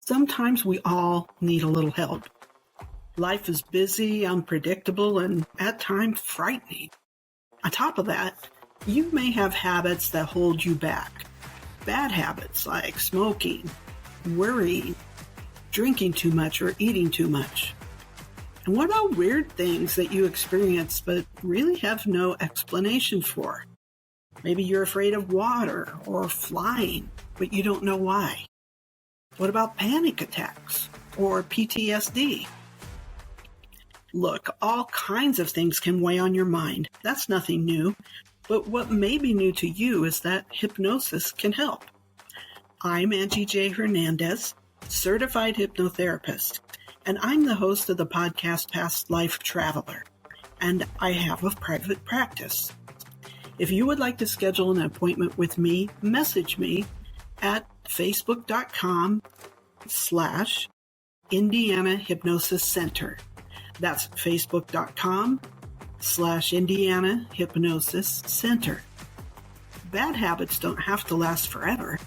Sometimes we all need a little help. Life is busy, unpredictable, and at times frightening. On top of that, you may have habits that hold you back. Bad habits like smoking, worrying, drinking too much, or eating too much. And what about weird things that you experience but really have no explanation for? Maybe you're afraid of water or flying, but you don't know why. What about panic attacks or PTSD? Look, all kinds of things can weigh on your mind. That's nothing new. But what may be new to you is that hypnosis can help. I'm Angie J. Hernandez, Certified Hypnotherapist, and I'm the host of the podcast Past Life Traveler, and I have a private practice. If you would like to schedule an appointment with me, message me at facebook.com/Indiana Hypnosis Center. That's facebook.com/Indiana Hypnosis Center. Bad habits don't have to last forever.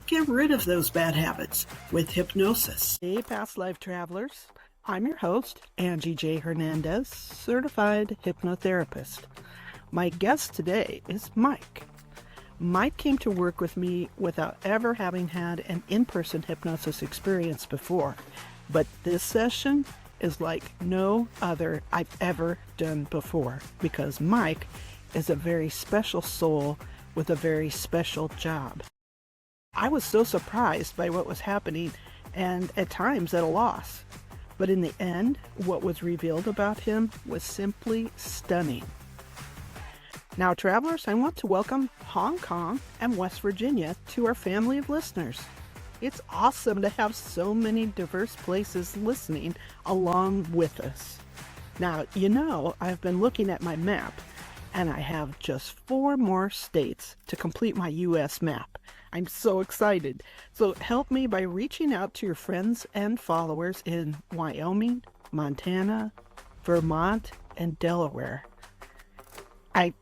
Get rid of those bad habits with hypnosis. Hey, past life travelers. I'm your host, Angie J. Hernandez, Certified Hypnotherapist. My guest today is Mike. Mike came to work with me without ever having had an in-person hypnosis experience before, but this session is like no other I've ever done before because Mike is a very special soul with a very special job. I was so surprised by what was happening and at times at a loss, but in the end, what was revealed about him was simply stunning. Now, travelers, I want to welcome Hong Kong and West Virginia to our family of listeners. It's awesome to have so many diverse places listening along with us. Now, I've been looking at my map, and I have just 4 more states to complete my U.S. map. I'm so excited. So help me by reaching out to your friends and followers in Wyoming, Montana, Vermont, and Delaware. I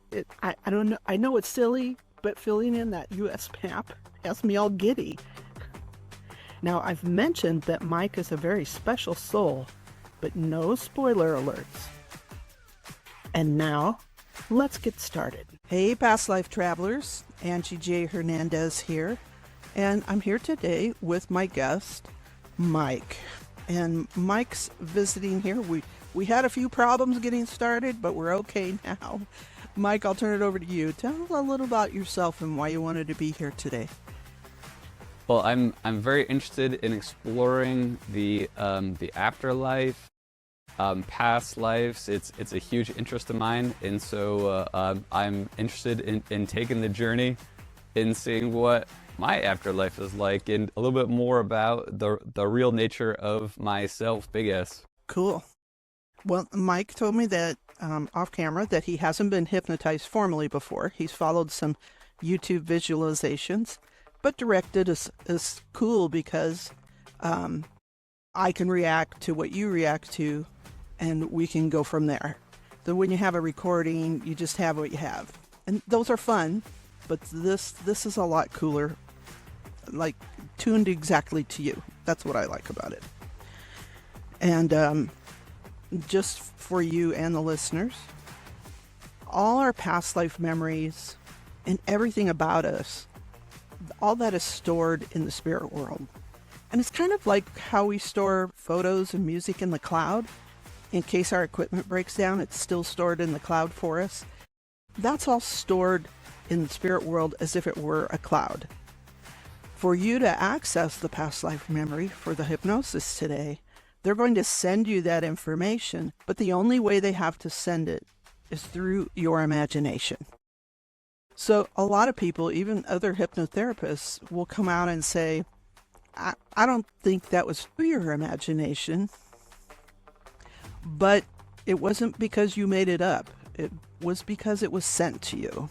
don't know. I know it's silly, but filling in that U.S. map has me all giddy. Now, I've mentioned that Mike is a very special soul, but no spoiler alerts. And now, let's get started. Hey, past life travelers. Angie J. Hernandez here, and I'm here today with my guest, Mike. And Mike's visiting here. We had a few problems getting started, but we're okay now. Mike, I'll turn it over to you. Tell us a little about yourself and why you wanted to be here today. Well, I'm very interested in exploring the afterlife, past lives. It's a huge interest of mine, and so I'm interested in taking the journey, in seeing what my afterlife is like, and a little bit more about the real nature of myself, big S. Cool. Well, Mike told me that off camera that he hasn't been hypnotized formally before. He's followed some YouTube visualizations, but directed is cool because I can react to what you react to, and we can go from there. So when you have a recording, you just have what you have, and those are fun. But this is a lot cooler, like tuned exactly to you. That's what I like about it. And just for you and the listeners, all our past life memories and everything about us, all that is stored in the spirit world. And it's kind of like how we store photos and music in the cloud. In case our equipment breaks down, it's still stored in the cloud for us. That's all stored in the spirit world as if it were a cloud. For you to access the past life memory for the hypnosis today, they're going to send you that information, but the only way they have to send it is through your imagination. So a lot of people, even other hypnotherapists, will come out and say, I don't think that was through your imagination, but it wasn't because you made it up. It was because it was sent to you.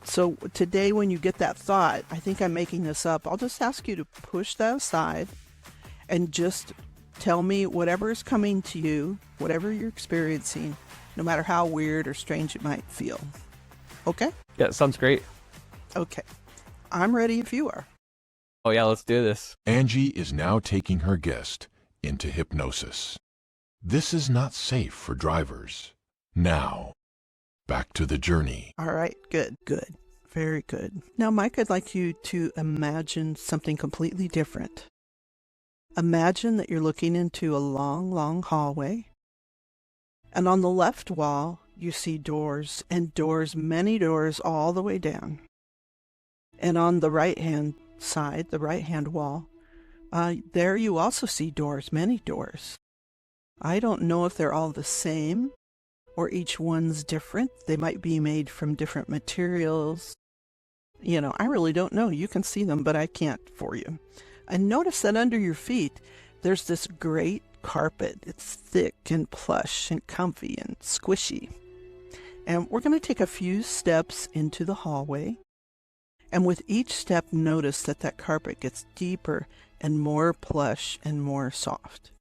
So today when you get that thought, I think I'm making this up, I'll just ask you to push that aside and just tell me whatever is coming to you, whatever you're experiencing, no matter how weird or strange it might feel. Okay? Yeah, sounds great. Okay. I'm ready if you are. Oh yeah, let's do this. Angie is now taking her guest into hypnosis. This is not safe for drivers. Now, back to the journey. All right, good. Very good. Now, Mike, I'd like you to imagine something completely different. Imagine that you're looking into a long, long hallway. And on the left wall, you see doors, and doors, many doors all the way down. And on the right-hand side, the right-hand wall, there you also see doors, many doors. I don't know if they're all the same or each one's different. They might be made from different materials. You know, I really don't know. You can see them, but I can't for you. And notice that under your feet, there's this great carpet. It's thick and plush and comfy and squishy. And we're going to take a few steps into the hallway. And with each step, notice that that carpet gets deeper and more plush and more soft.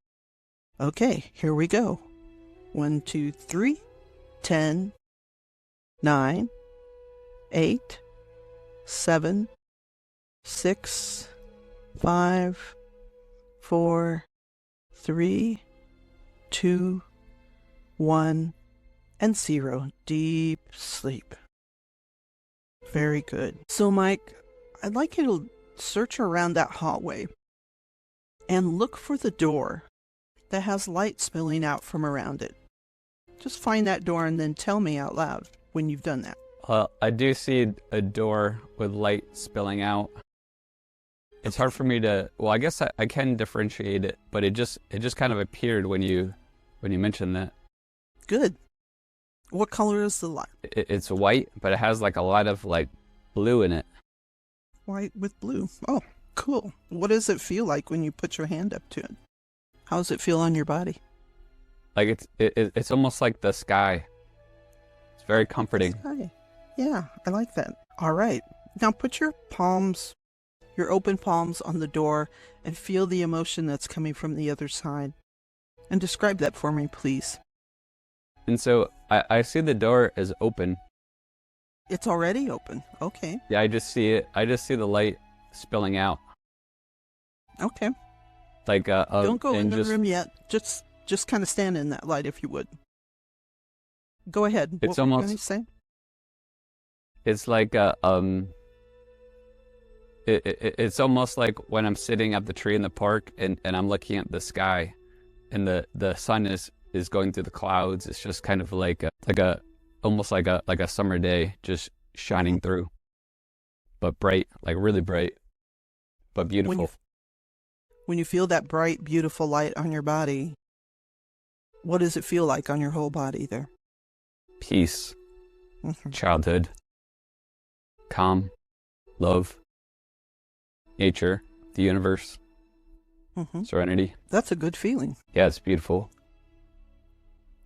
Okay, here we go. 1, 2, 3, 10, 9, 8, 7, 6, 5, 4, 3, 2, 1, and 0. Deep sleep. Very good. So, Mike, I'd like you to search around that hallway and look for the door that has light spilling out from around it. Just find that door and then tell me out loud when you've done that. I do see a door with light spilling out. It's hard for me to, well, I guess I can differentiate it, but it just kind of appeared when you mentioned that. Good. What color is the light? It's white, but it has like a lot of like blue in it. White with blue. Oh, cool. What does it feel like when you put your hand up to it? How does it feel on your body? Like it's almost like the sky. It's very comforting. Sky. Yeah, I like that. All right. Now put your palms, your open palms on the door and feel the emotion that's coming from the other side. And describe that for me, please. And so I see the door is open. It's already open. Okay. Yeah, I just see it. I just see the light spilling out. Okay. Like don't go in the room yet. Just kind of stand in that light if you would. Go ahead. It's what were you almost. gonna say? It's like it's almost like when I'm sitting at the tree in the park and I'm looking at the sky, and the sun is going through the clouds. It's just kind of like almost like a summer day, just shining through, but bright, like really bright, but beautiful. When you feel that bright, beautiful light on your body, what does it feel like on your whole body there? Peace, childhood, calm, love, nature, the universe, serenity. That's a good feeling. Yeah, it's beautiful.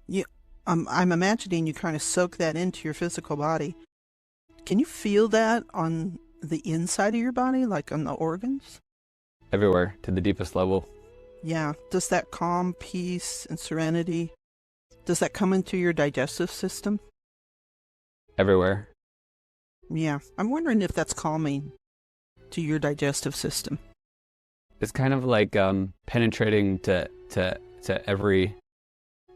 Yeah, I'm imagining you kind of soak that into your physical body. Can you feel that on the inside of your body, like on the organs? Everywhere, to the deepest level. Yeah. Does that calm, peace, and serenity, does that come into your digestive system? Everywhere. Yeah. I'm wondering if that's calming to your digestive system. It's kind of like penetrating to every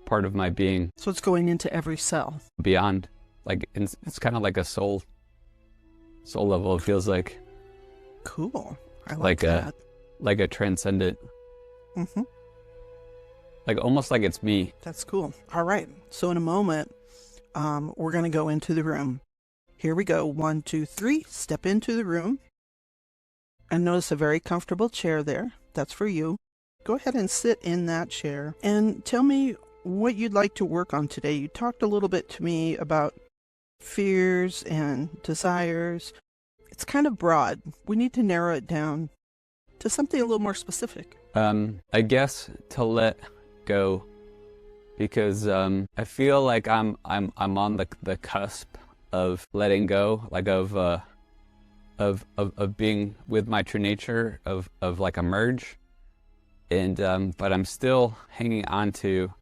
part of my being. So it's going into every cell. Beyond. Like it's kind of like a soul level, it feels like. Cool. I like that. Like a transcendent. Like almost like it's me. That's cool. All right. So in a moment, we're going to go into the room. Here we go. 1, 2, 3. Step into the room. And notice a very comfortable chair there. That's for you. Go ahead and sit in that chair. And tell me what you'd like to work on today. You talked a little bit to me about fears and desires. It's kind of broad. We need to narrow it down to something a little more specific. I guess to let go, because I feel like I'm on the cusp of letting go, like of being with my true nature, of like a merge, and but I'm still hanging on to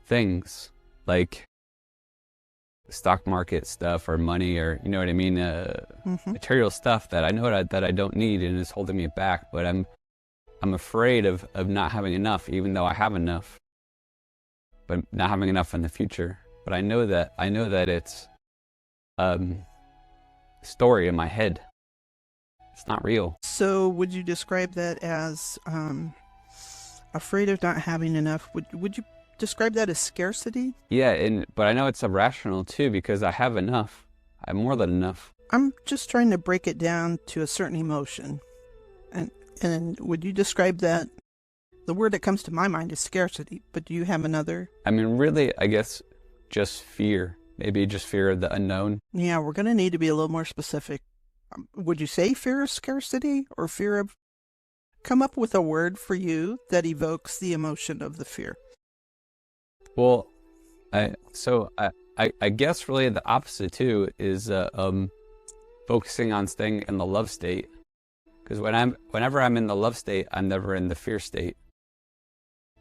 things like stock market stuff or money or, you know what I mean, material stuff that I know that I don't need and is holding me back. But I'm afraid of not having enough, even though I have enough, but not having enough in the future. But I know that it's story in my head. It's not real. So would you describe that as afraid of not having enough? Would you describe that as scarcity? Yeah, but I know it's irrational too, because I have enough. I have more than enough. I'm just trying to break it down to a certain emotion. And would you describe that? The word that comes to my mind is scarcity, but do you have another? I mean, really, I guess just fear. Maybe just fear of the unknown. Yeah, we're going to need to be a little more specific. Would you say fear of scarcity or fear of... Come up with a word for you that evokes the emotion of the fear. Well, I guess really the opposite too is focusing on staying in the love state. Because whenever I'm in the love state, I'm never in the fear state.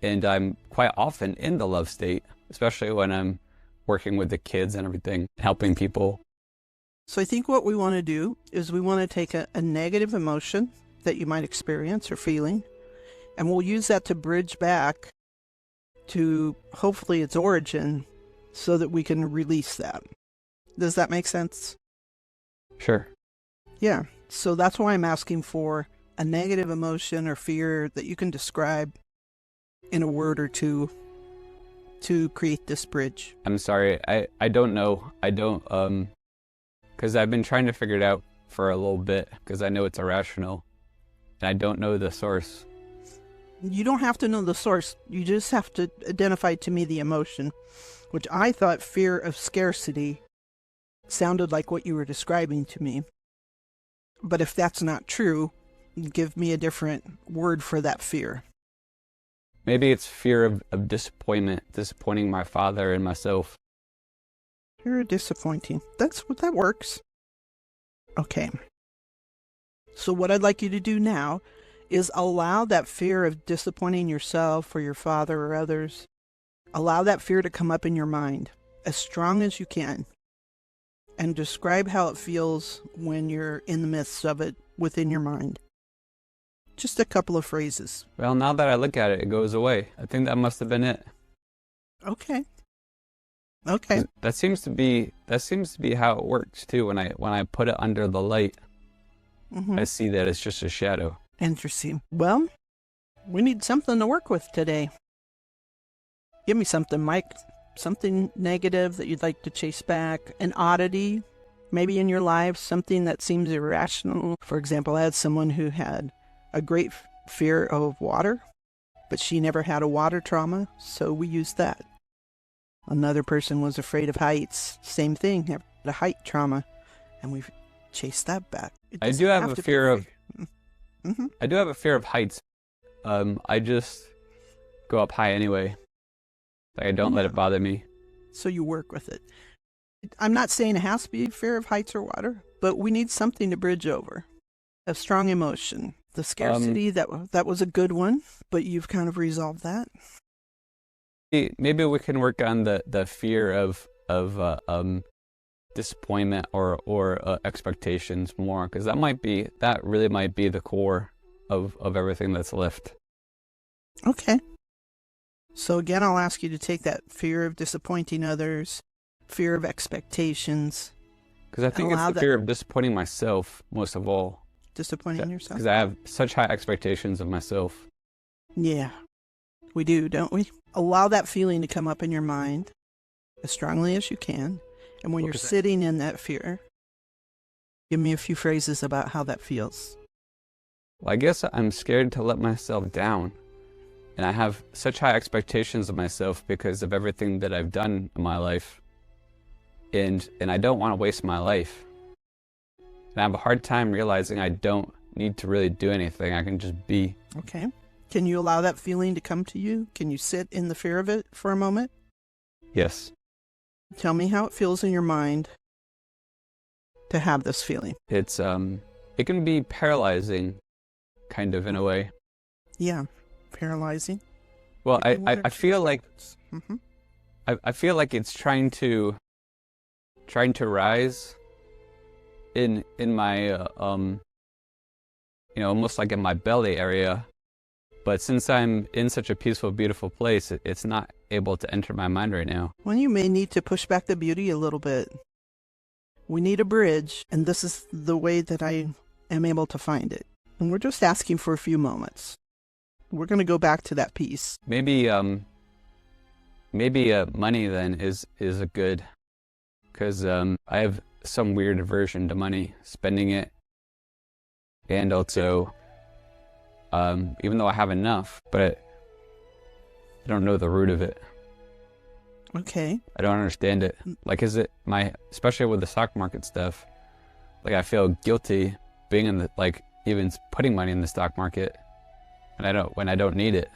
And I'm quite often in the love state, especially when I'm working with the kids and everything, helping people. So I think what we want to do is we want to take a negative emotion that you might experience or feeling, and we'll use that to bridge back to hopefully its origin so that we can release that. Does that make sense? Sure. Yeah. So that's why I'm asking for a negative emotion or fear that you can describe in a word or two to create this bridge. I'm sorry. I don't know. I don't, because I've been trying to figure it out for a little bit because I know it's irrational and I don't know the source. You don't have to know the source. You just have to identify to me the emotion, which I thought fear of scarcity sounded like what you were describing to me. But if that's not true, give me a different word for that fear. Maybe it's fear of disappointing my father and myself. Fear of disappointing. That works. Okay. So what I'd like you to do now is allow that fear of disappointing yourself or your father or others, allow that fear to come up in your mind as strong as you can, and describe how it feels when you're in the midst of it within your mind. Just a couple of phrases. Well, now that I look at it, it goes away. I think that must have been it. Okay. That seems to be how it works too. When I put it under the light, I see that it's just a shadow. Interesting. Well, we need something to work with today. Give me something, Mike. Something negative that you'd like to chase back. An oddity, maybe in your life, something that seems irrational. For example, I had someone who had a great fear of water, but she never had a water trauma, so we used that. Another person was afraid of heights. Same thing, had a height trauma, and we've chased that back. I do have a fear of... I do have a fear of heights. I just go up high anyway. Like I don't let it bother me. So you work with it. I'm not saying it has to be fear of heights or water, but we need something to bridge over. A strong emotion. The scarcity, that was a good one, but you've kind of resolved that. Maybe we can work on the fear of disappointment or expectations more, because that really might be the core of everything that's left. Okay. So again, I'll ask you to take that fear of disappointing others, fear of expectations. Because I think it's the fear of disappointing myself most of all. Disappointing yourself? Because I have such high expectations of myself. Yeah, we do, don't we? Allow that feeling to come up in your mind as strongly as you can. And when you're sitting in that fear, give me a few phrases about how that feels. Well, I guess I'm scared to let myself down. And I have such high expectations of myself because of everything that I've done in my life. And I don't want to waste my life. And I have a hard time realizing I don't need to really do anything. I can just be. Okay. Can you allow that feeling to come to you? Can you sit in the fear of it for a moment? Yes. Tell me how it feels in your mind to have this feeling. It can be paralyzing, kind of, in a way. Yeah. Paralyzing. Well, I feel like I feel like it's trying to trying to rise in my almost like in my belly area. But since I'm in such a peaceful, beautiful place, it's not able to enter my mind right now. Well, you may need to push back the beauty a little bit. We need a bridge, and this is the way that I am able to find it. And we're just asking for a few moments. We're going to go back to that piece. Maybe money then is a good, because I have some weird aversion to money, spending it, and also even though I have enough, but I don't know the root of it. Okay. I don't understand it. Like, is it especially with the stock market stuff, like I feel guilty being in the, like, even putting money in the stock market, and when I don't need it.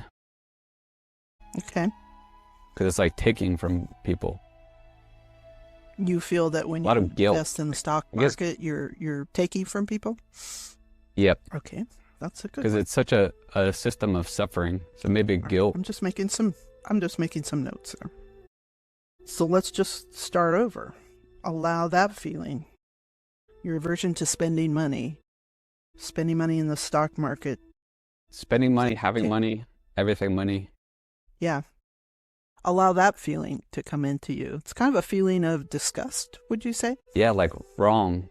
Okay. Because it's like taking from people. You feel that when you invest in the stock market, you're taking from people? Yep. Okay. That's a good Because it's such a system of suffering. So maybe guilt. I'm just making some notes there. So let's just start over. Allow that feeling. Your aversion to spending money in the stock market. Spending money, having money, everything money. Yeah. Allow that feeling to come into you. It's kind of a feeling of disgust, would you say? Yeah, like wrong.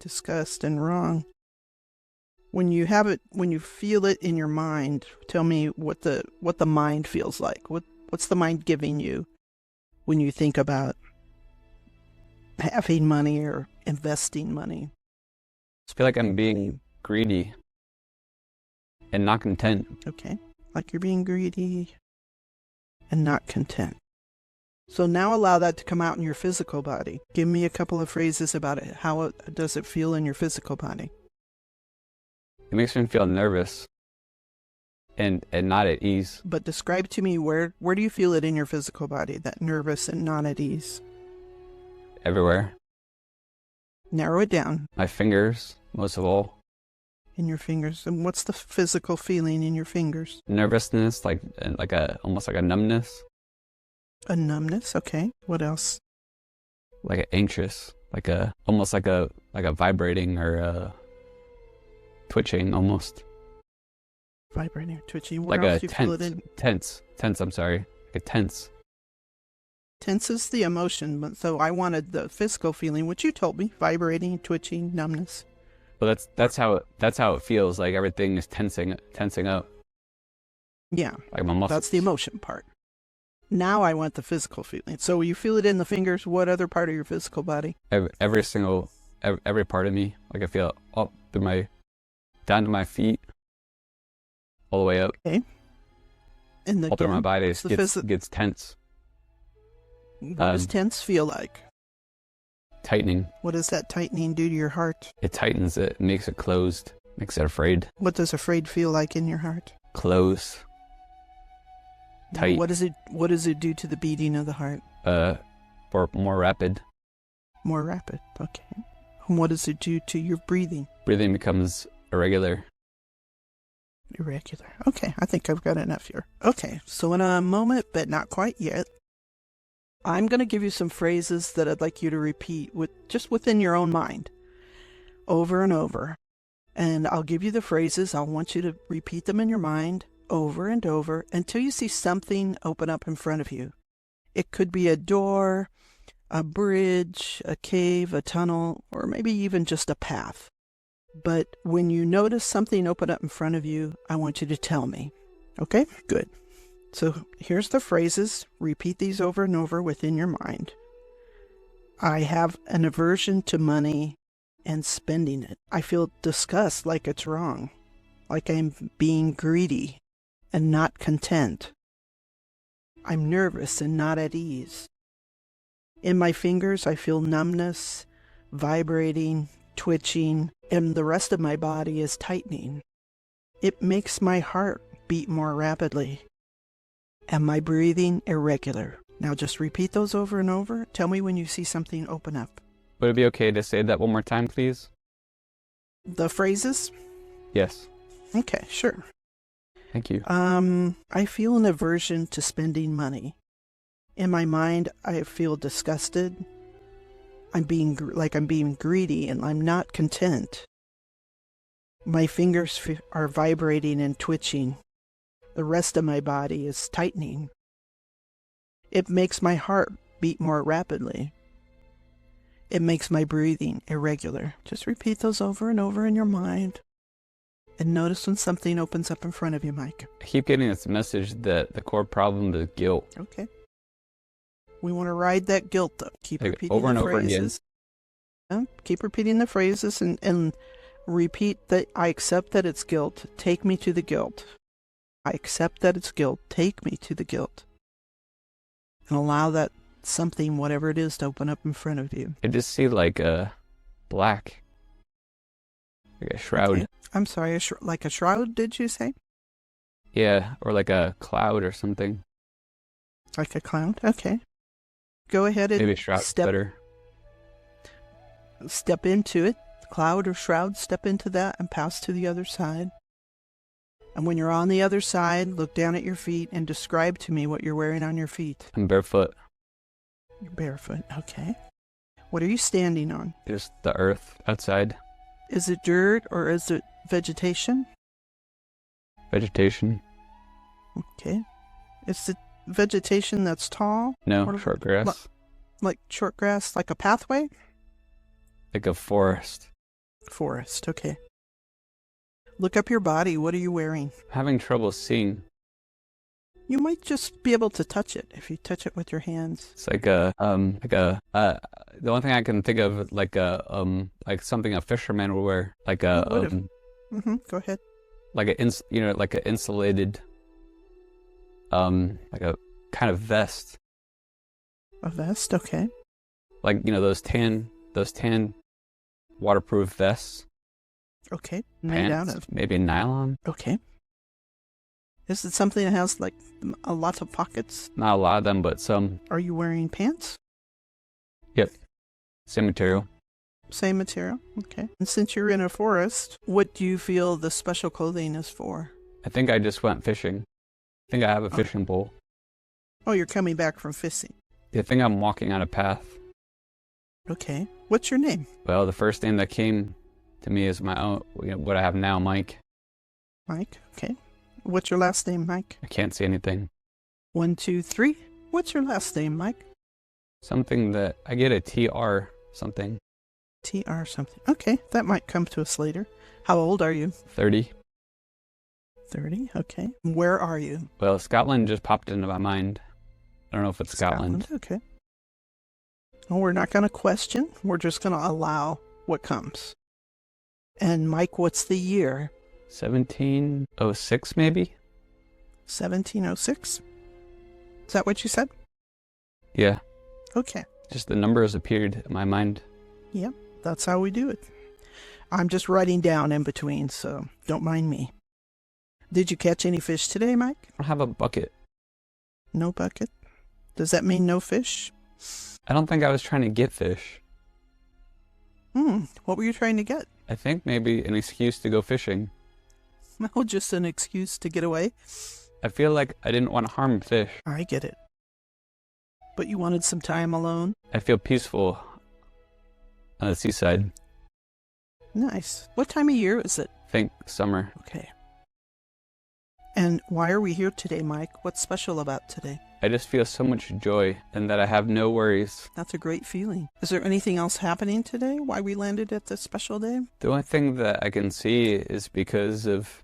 Disgust and wrong. When you feel it in your mind, tell me what the mind feels like. What's the mind giving you when you think about having money or investing money? I feel like I'm being greedy and not content. Okay. Like you're being greedy and not content. So now allow that to come out in your physical body. Give me a couple of phrases about it. How does it feel in your physical body? It makes me feel nervous and not at ease. But describe to me where do you feel it in your physical body, that nervous and not at ease? Everywhere. Narrow it down. My fingers, most of all. In your fingers. And what's the physical feeling in your fingers? Nervousness, almost like a numbness. A numbness, okay. What else? Like anxious, almost like a vibrating or twitching almost. Vibrating or twitching. What else like do you a feel it in? Tense, I'm sorry. Like a tense. Tense is the emotion, but so I wanted the physical feeling, which you told me. Vibrating, twitching, numbness. Well, that's how it feels. Like everything is tensing up. Yeah, like my muscles. That's the emotion part. Now I want the physical feeling. So you feel it in the fingers. What other part of your physical body? Every part of me. Like I feel up through down to my feet, all the way up. Okay. And all through my body gets tense. What does tense feel like? Tightening. What does that tightening do to your heart? It tightens it, makes it closed, makes it afraid. What does afraid feel like in your heart? Close. Tight. What does it do to the beating of the heart? For more rapid. More rapid, okay. And what does it do to your breathing? Breathing becomes irregular. Irregular. Okay, I think I've got enough here. Okay, so in a moment, but not quite yet, I'm going to give you some phrases that I'd like you to repeat just within your own mind, over and over. And I'll give you the phrases. I want you to repeat them in your mind over and over until you see something open up in front of you. It could be a door, a bridge, a cave, a tunnel, or maybe even just a path. But when you notice something open up in front of you, I want you to tell me. Okay? Good. So here's the phrases. Repeat these over and over within your mind. I have an aversion to money and spending it. I feel disgust, like it's wrong, like I'm being greedy and not content. I'm nervous and not at ease. In my fingers, I feel numbness, vibrating, twitching, and the rest of my body is tightening. It makes my heart beat more rapidly, and my breathing irregular. Now just repeat those over and over. Tell me when you see something open up. Would it be okay to say that one more time, please? The phrases? Yes. Okay, sure. Thank you. I feel an aversion to spending money. In my mind, I feel disgusted I'm being greedy and I'm not content. My fingers are vibrating and twitching. The rest of my body is tightening. It makes my heart beat more rapidly. It makes my breathing irregular. Just repeat those over and over in your mind. And notice when something opens up in front of you, Mike. I keep getting this message that the core problem is guilt. Okay. We want to ride that guilt up. Keep like repeating over and the over phrases. Again. Keep repeating the phrases and repeat that I accept that it's guilt. Take me to the guilt. I accept that it's guilt. Take me to the guilt. And allow that something, whatever it is, to open up in front of you. I just see like a black, like a shroud. Okay. I'm sorry, like a shroud, did you say? Yeah, or like a cloud or something. Like a cloud? Okay. Go ahead and maybe shroud's better. Step into it. Cloud or shroud, step into that and pass to the other side. And when you're on the other side, look down at your feet and describe to me what you're wearing on your feet. I'm barefoot. You're barefoot, okay. What are you standing on? Just the earth outside. Is it dirt or is it vegetation? Vegetation. Okay. Is it vegetation that's tall? No, or short grass. Like short grass, like a pathway? Like a forest. Forest, okay. Look up your body. What are you wearing? I'm having trouble seeing. You might just be able to touch it if you touch it with your hands. It's like the only thing I can think of like like something a fisherman would wear, like a Go ahead. Like like an insulated, like a kind of vest. A vest, okay. Like those tan waterproof vests. Okay. Made out of maybe nylon. Okay. Is it something that has like a lot of pockets? Not a lot of them, but some. Are you wearing pants? Yep. Same material. Same material? Okay. And since you're in a forest, what do you feel the special clothing is for? I think I just went fishing. I think I have a fishing pole. Oh, you're coming back from fishing. I think I'm walking on a path. Okay. What's your name? Well, the first name that came to me is my own, what I have now, Mike. Mike, okay. What's your last name, Mike? I can't see anything. 1, 2, 3. What's your last name, Mike? Something that, I get a TR something. TR something. Okay, that might come to us later. How old are you? 30. 30, okay. Where are you? Well, Scotland just popped into my mind. I don't know if it's Scotland. Okay. Well, we're not going to question. We're just going to allow what comes. And Mike, what's the year? 1706, maybe? 1706? Is that what you said? Yeah. Okay. Just the numbers appeared in my mind. Yep, that's how we do it. I'm just writing down in between, so don't mind me. Did you catch any fish today, Mike? I don't have a bucket. No bucket? Does that mean no fish? I don't think I was trying to get fish. What were you trying to get? I think maybe an excuse to go fishing. No, just an excuse to get away? I feel like I didn't want to harm fish. I get it. But you wanted some time alone? I feel peaceful on the seaside. Nice. What time of year is it? I think summer. Okay. And why are we here today, Mike? What's special about today? I just feel so much joy and that I have no worries. That's a great feeling. Is there anything else happening today? Why we landed at this special day? The only thing that I can see is because of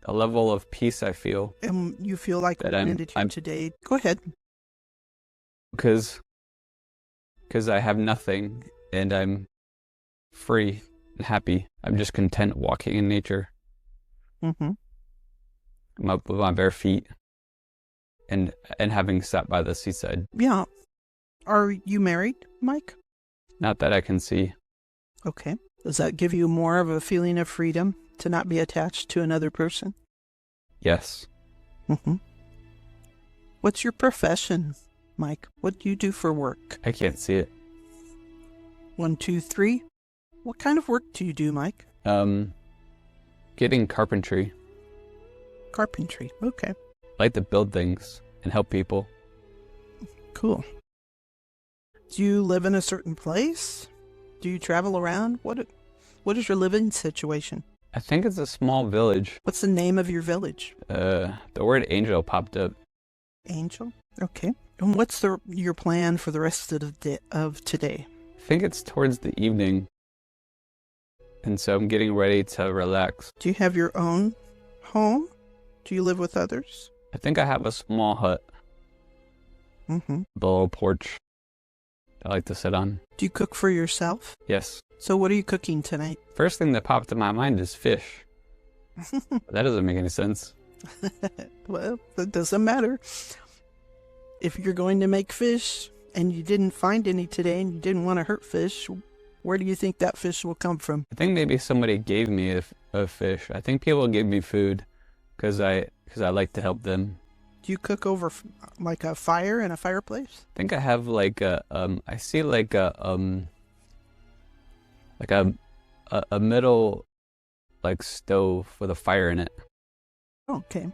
a level of peace I feel. And you feel like we landed here today. Go ahead. Because I have nothing and I'm free and happy. I'm just content walking in nature. Mm-hmm. I'm up with my bare feet. And having sat by the seaside. Yeah. Are you married, Mike? Not that I can see. Okay. Does that give you more of a feeling of freedom to not be attached to another person? Yes. Mm-hmm. What's your profession, Mike? What do you do for work? I can't see it. 1, 2, 3. What kind of work do you do, Mike? Getting carpentry. Carpentry. Okay. I like to build things and help people. Cool. Do you live in a certain place? Do you travel around? What is your living situation? I think it's a small village. What's the name of your village? The word angel popped up. Angel? Okay. And what's your plan for the rest of today? I think it's towards the evening. And so I'm getting ready to relax. Do you have your own home? Do you live with others? I think I have a small hut. Mm-hmm. The little porch I like to sit on. Do you cook for yourself? Yes. So what are you cooking tonight? First thing that popped in my mind is fish. That doesn't make any sense. Well, that doesn't matter. If you're going to make fish and you didn't find any today and you didn't want to hurt fish, where do you think that fish will come from? I think maybe somebody gave me a fish. I think people give me food because I like to help them. Do you cook over like a fire in a fireplace? I think I have like a middle like stove with a fire in it. Okay.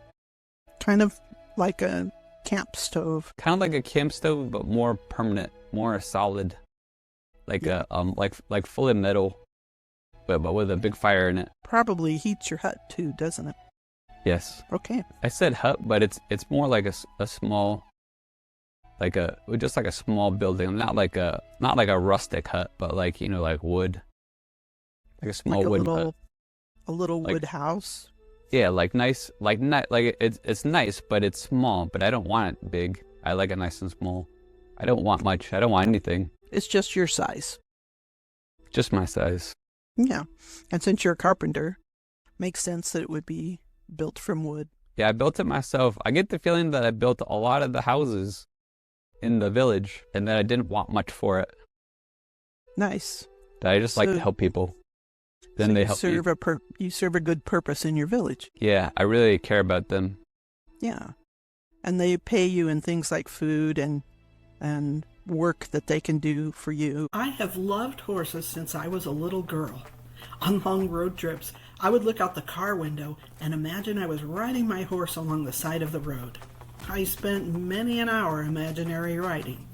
Kind of like a camp stove. Kind of like a camp stove, but more permanent, more solid. Like like fully metal, but with a big fire in it. Probably heats your hut too, doesn't it? Yes. Okay. I said hut, but it's more like a small, just like a small building, not like a rustic hut, but like like wood, like a small wooden hut. A little wood house. Yeah, like nice, like it's nice, but it's small. But I don't want it big. I like it nice and small. I don't want much. I don't want anything. It's just your size. Just my size. Yeah. And since you're a carpenter, makes sense that it would be built from wood. Yeah, I built it myself. I get the feeling that I built a lot of the houses in the village and that I didn't want much for it. Nice. That I just like to help people. Then they help me. You serve a good purpose in your village. Yeah, I really care about them. Yeah. And they pay you in things like food and work that they can do for you. I have loved horses since I was a little girl. On long road trips, I would look out the car window and imagine I was riding my horse along the side of the road. I spent many an hour imaginary riding.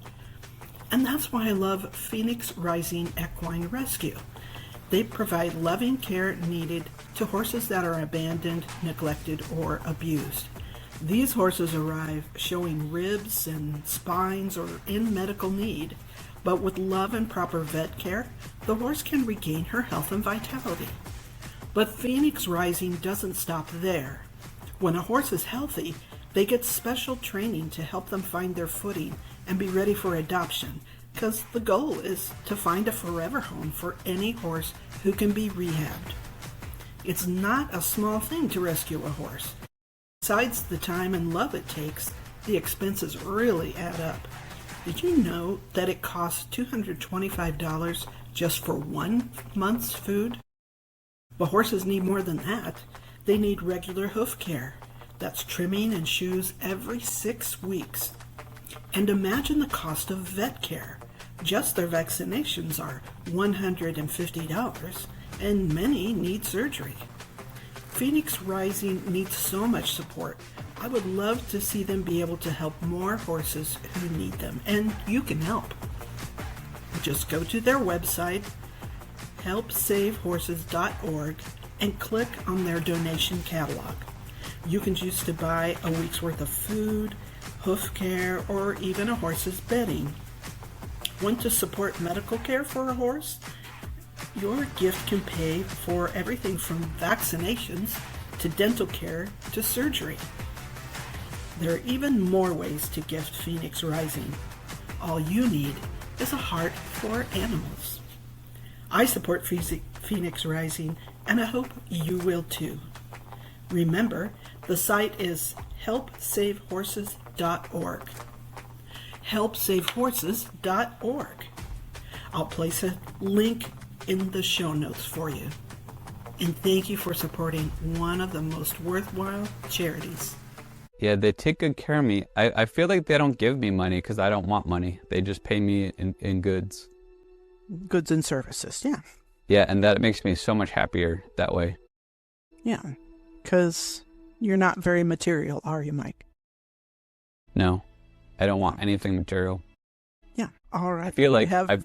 And that's why I love Phoenix Rising Equine Rescue. They provide loving care needed to horses that are abandoned, neglected, or abused. These horses arrive showing ribs and spines or in medical need, but with love and proper vet care, the horse can regain her health and vitality. But Phoenix Rising doesn't stop there. When a horse is healthy, they get special training to help them find their footing and be ready for adoption, because the goal is to find a forever home for any horse who can be rehabbed. It's not a small thing to rescue a horse. Besides the time and love it takes, the expenses really add up. Did you know that it costs $225 just for 1 month's food? But horses need more than that. They need regular hoof care. That's trimming and shoes every 6 weeks. And imagine the cost of vet care. Just their vaccinations are $150, and many need surgery. Phoenix Rising needs so much support. I would love to see them be able to help more horses who need them, and you can help. Just go to their website, helpsavehorses.org, and click on their donation catalog. You can choose to buy a week's worth of food, hoof care, or even a horse's bedding. Want to support medical care for a horse? Your gift can pay for everything from vaccinations to dental care to surgery. There are even more ways to gift Phoenix Rising. All you need is a heart for animals. I support Phoenix Rising, and I hope you will too. Remember, the site is helpsavehorses.org. helpsavehorses.org. I'll place a link in the show notes for you. And thank you for supporting one of the most worthwhile charities. Yeah, they take good care of me. I feel like they don't give me money because I don't want money. They just pay me in goods. Goods and services, yeah. Yeah, and that makes me so much happier that way. Yeah, because you're not very material, are you, Mike? No, I don't want anything material. Yeah. All right. I feel like Go ahead.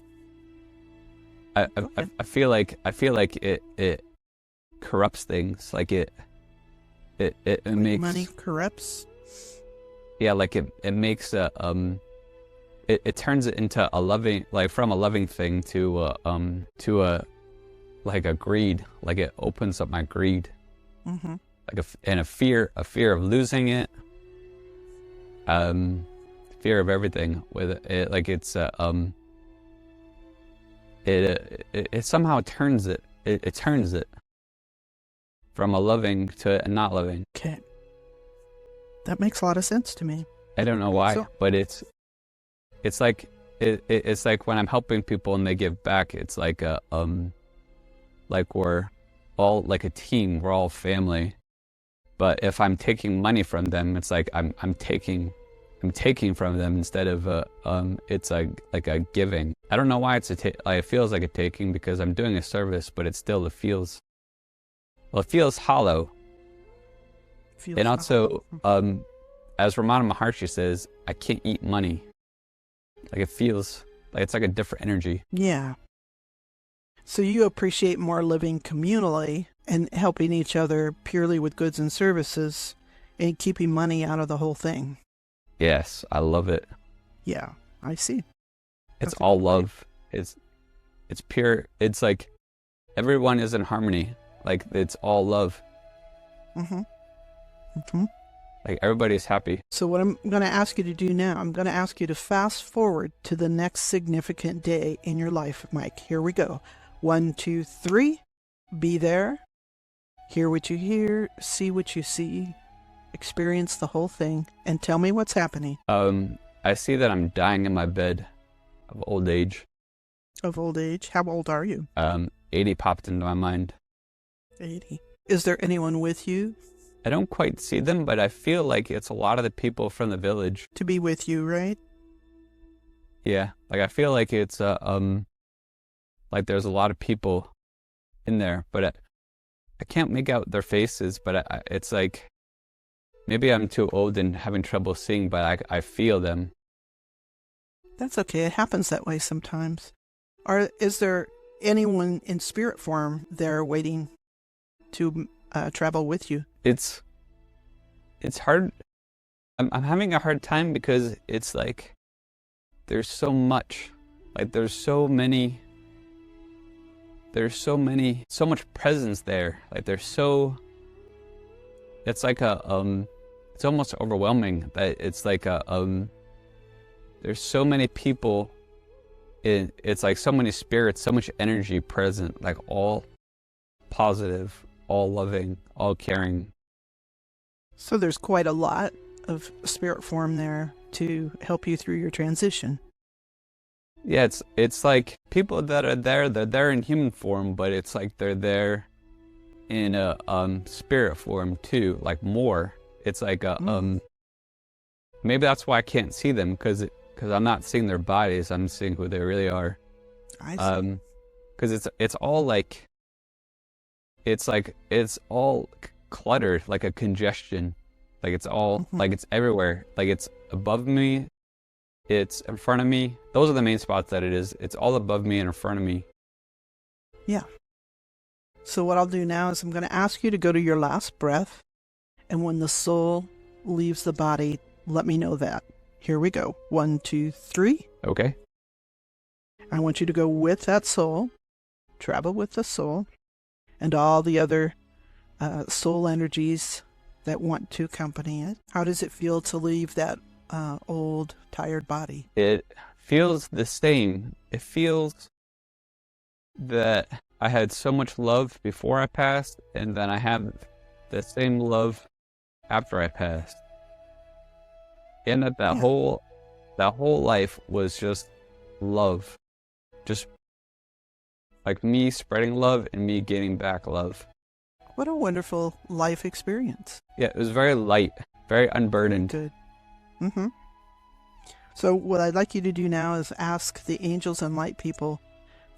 I feel like it corrupts things. Like it makes Money corrupts. Yeah, like it makes it turns it into a loving, like from a loving thing to a like a greed. Like it opens up my greed. Mm-hmm. Like a fear of losing it. Fear of everything with it. Like it's it somehow turns it. It turns it from a loving to a not loving. Okay. That makes a lot of sense to me. I don't know why, So- but it's like it's like when I'm helping people and they give back. It's like like we're all like a team. We're all family. But if I'm taking money from them, it's like I'm taking from them instead of it's like a giving. I don't know why it's it feels like a taking, because I'm doing a service, but it feels hollow. And also, as Ramana Maharshi says, I can't eat money. Like it feels like it's like a different energy. Yeah. So you appreciate more living communally and helping each other purely with goods and services and keeping money out of the whole thing. Yes, I love it. Yeah, I see. It's That's a all good way. love. It's pure. It's like everyone is in harmony. Like it's all love. Mm-hmm. Mm-hmm. Like everybody's happy. So what I'm going to ask you to do now, I'm going to ask you to fast forward to the next significant day in your life, Mike. Here we go. 1, 2, 3. Be there. Hear what you hear. See what you see. Experience the whole thing. And tell me what's happening. I see that I'm dying in my bed of old age. Of old age. How old are you? 80 popped into my mind. 80. Is there anyone with you I don't quite see them, but I feel like it's a lot of the people from the village. to be with you, right? Yeah, like I feel like it's like there's a lot of people in there, but I can't make out their faces. But it's like maybe I'm too old and having trouble seeing, but I feel them. That's okay. It happens that way sometimes. Is there anyone in spirit form there waiting to travel with you? It's hard. I'm having a hard time because it's like there's so much. Like there's so much presence there. Like it's like it's almost overwhelming that it's like there's so many people. It's like so many spirits, so much energy present, like all positive, all loving, all caring. So there's quite a lot of spirit form there to help you through your transition. Yeah, it's like people that are there, they're there in human form, but it's like they're there in a spirit form too, like more. It's like maybe that's why I can't see them, because I'm not seeing their bodies, I'm seeing who they really are. I see. Because it's all like it's all cluttered, like a congestion. Like it's all like it's everywhere. Like it's above me, it's in front of me. Those are the main spots that it is. It's all above me and in front of me. Yeah. So what I'll do now is I'm going to ask you to go to your last breath, and when the soul leaves the body, let me know that. Here we go. 1, 2, 3. Okay. I want you to go with that soul, travel with the soul, and all the other soul energies that want to accompany it. How does it feel to leave that old, tired body? It feels the same. It feels that I had so much love before I passed, and then I have the same love after I passed. And that whole life was just love. Just like me spreading love and me getting back love. What a wonderful life experience. Yeah, it was very light, very unburdened. Good. Mm-hmm. So what I'd like you to do now is ask the angels and light people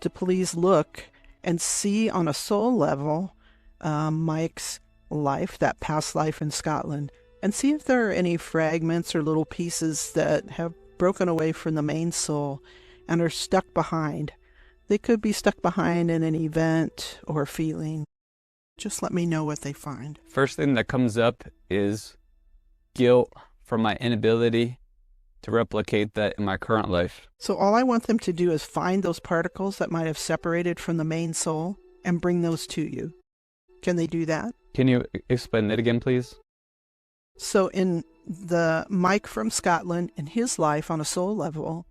to please look and see on a soul level Mike's life, that past life in Scotland, and see if there are any fragments or little pieces that have broken away from the main soul and are stuck behind. They could be stuck behind in an event or feeling. Just let me know what they find. First thing that comes up is guilt for my inability to replicate that in my current life. So all I want them to do is find those particles that might have separated from the main soul and bring those to you. Can they do that? Can you explain that again, please? So in the Mike from Scotland, in his life on a soul level,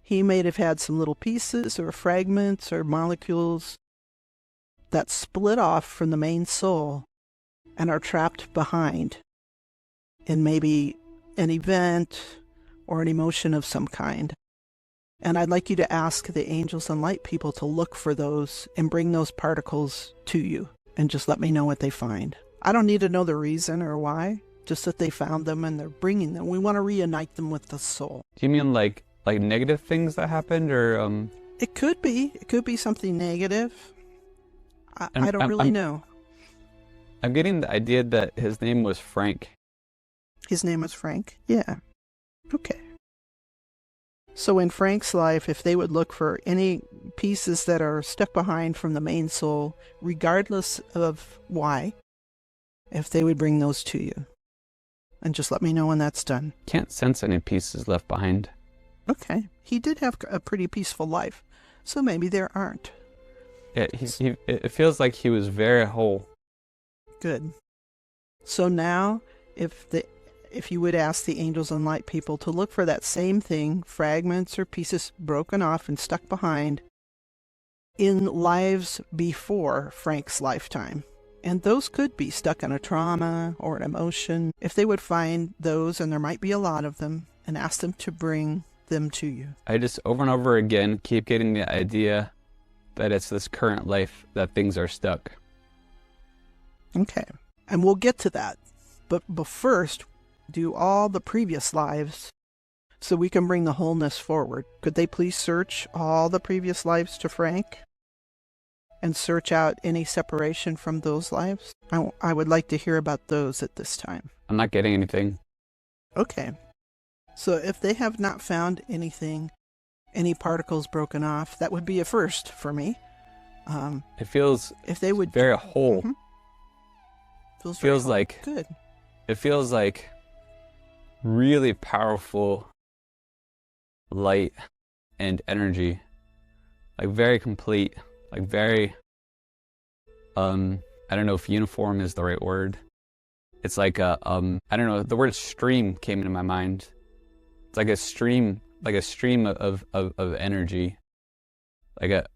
he may have had some little pieces or fragments or molecules that split off from the main soul and are trapped behind in maybe an event or an emotion of some kind. And I'd like you to ask the angels and light people to look for those and bring those particles to you and just let me know what they find. I don't need to know the reason or why, just that they found them and they're bringing them. We want to reunite them with the soul. Do you mean like negative things that happened, or It could be something negative. I don't really know. I'm getting the idea that his name was Frank. His name was Frank? Yeah. Okay. So in Frank's life, if they would look for any pieces that are stuck behind from the main soul, regardless of why, if they would bring those to you. And just let me know when that's done. Can't sense any pieces left behind. Okay. He did have a pretty peaceful life, so maybe there aren't. Yeah, it feels like he was very whole. Good. So now, if you would ask the angels and light people to look for that same thing, fragments or pieces broken off and stuck behind, in lives before Frank's lifetime. And those could be stuck in a trauma or an emotion. If they would find those, and there might be a lot of them, and ask them to bring them to you. I just over and over again keep getting the idea that it's this current life that things are stuck. Okay. And we'll get to that. But first, do all the previous lives so we can bring the wholeness forward. Could they please search all the previous lives to Frank and search out any separation from those lives? I would like to hear about those at this time. I'm not getting anything. Okay. So if they have not found anything, any particles broken off, that would be a first for me. It feels if they would very whole. Mm-hmm. Feels like good. It feels like really powerful light and energy, like very complete, like very I don't know if uniform is the right word. It's like I don't know, the word stream came into my mind. It's like a stream of energy, like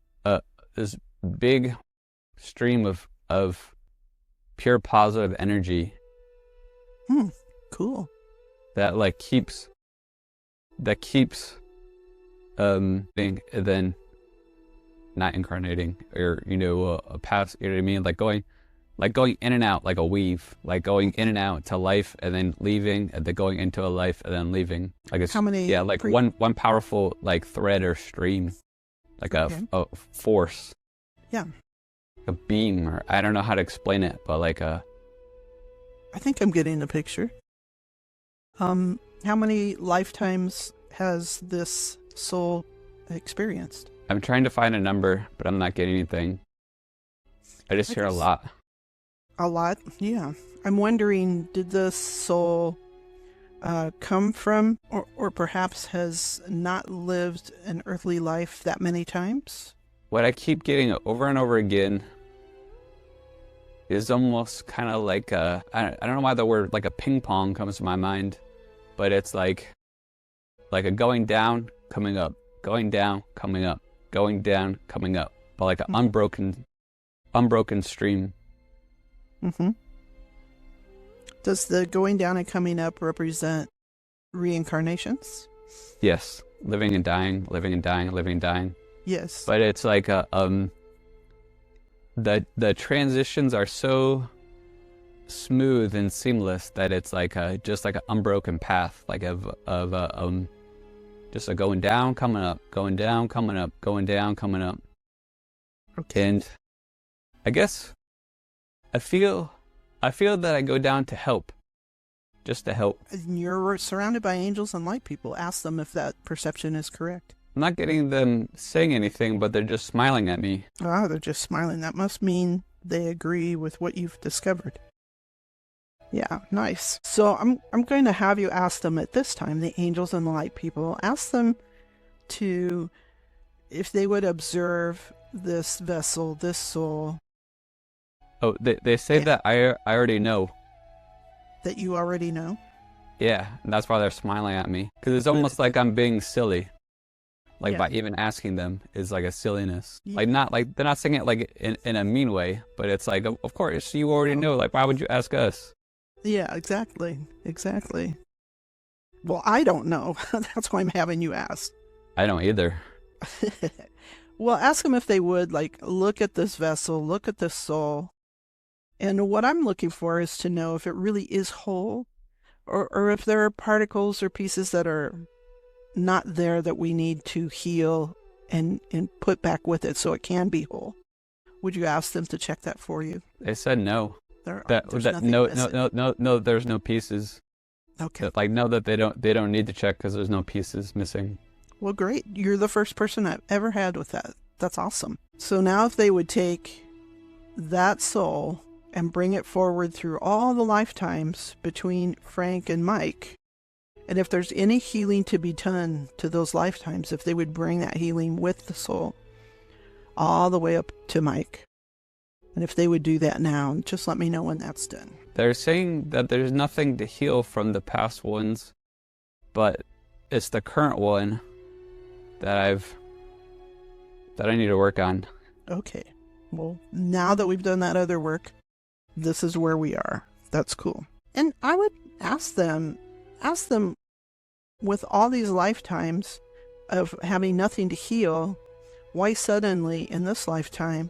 this big stream of pure positive energy. Cool. That keeps then not incarnating, or a past, you know what I mean, like going in and out, like a weave, like going in and out to life and then leaving, and then going into a life and then leaving, like it's how many? Yeah, like one powerful thread or stream, like a force. Yeah. A beam, or I don't know how to explain it, but I think I'm getting the picture. How many lifetimes has this soul experienced? I'm trying to find a number, but I'm not getting anything. I just hear a lot. A lot? Yeah. I'm wondering, did the soul come from, or perhaps has not lived an earthly life that many times? What I keep getting over and over again is almost kind of like I don't know why the word like a ping pong comes to my mind, but it's like a going down, coming up, going down, coming up, going down, coming up, but like an unbroken stream. Mm-hmm. Does the going down and coming up represent reincarnations? Yes, living and dying, living and dying, living and dying. Yes. But it's like the transitions are so smooth and seamless that it's just like an unbroken path, like just a going down, coming up, going down, coming up, going down, coming up. Okay. And I guess I feel that I go down to help. just to help. And you're surrounded by angels and light people. Ask them if that perception is correct. I'm not getting them saying anything, but they're just smiling at me. Oh, they're just smiling. That must mean they agree with what you've discovered. Yeah, nice. So I'm going to have you ask them at this time, the angels and the light people, ask them to, if they would observe this vessel, this soul. Oh, they say that I already know. That you already know? Yeah, and that's why they're smiling at me. Because it's almost like I'm being silly. Like, Yeah. by even asking them is like a silliness. Yeah. Like, not like, they're not saying it like in a mean way, but it's like, of course, you already know. Like, why would you ask us? Yeah, exactly. Exactly. Well, I don't know. That's why I'm having you ask. I don't either. Well, ask them if they would, like, look at this vessel, look at this soul. And what I'm looking for is to know if it really is whole, or if there are particles or pieces that are not there that we need to heal and put back with it so it can be whole. Would you ask them to check that for you? They said no. There's That no, there's no pieces. Okay. Like, no, that they don't need to check because there's no pieces missing. Well, great. You're the first person I've ever had with that. That's awesome. So now if they would take that soul and bring it forward through all the lifetimes between Frank and Mike, and if there's any healing to be done to those lifetimes, if they would bring that healing with the soul all the way up to Mike. And if they would do that now, just let me know when that's done. They're saying that there's nothing to heal from the past ones, but it's the current one that I need to work on. Okay. Well, now that we've done that other work, this is where we are. That's cool. And I would ask them with all these lifetimes of having nothing to heal, why suddenly in this lifetime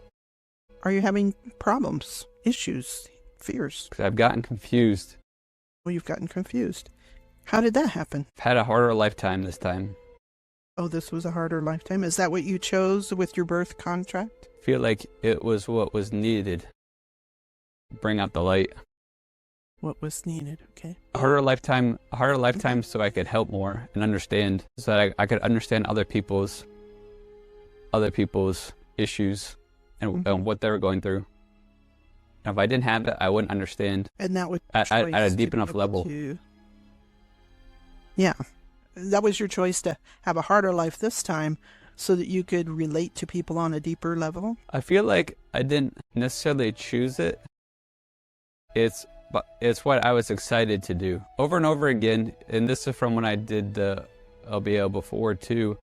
are you having problems, issues, fears? Because I've gotten confused. Well, you've gotten confused. How did that happen? I've had a harder lifetime this time. Oh, this was a harder lifetime. Is that what you chose with your birth contract? I feel like it was what was needed. Bring out the light. What was needed, okay. A harder lifetime so I could help more and understand, so that I could understand other people's issues and what they were going through. And if I didn't have it, I wouldn't understand. And that was at a deep enough level. Yeah. That was your choice to have a harder life this time so that you could relate to people on a deeper level? I feel like I didn't necessarily choose it. It's what I was excited to do. Over and over again, and this is from when I did the LBL before too,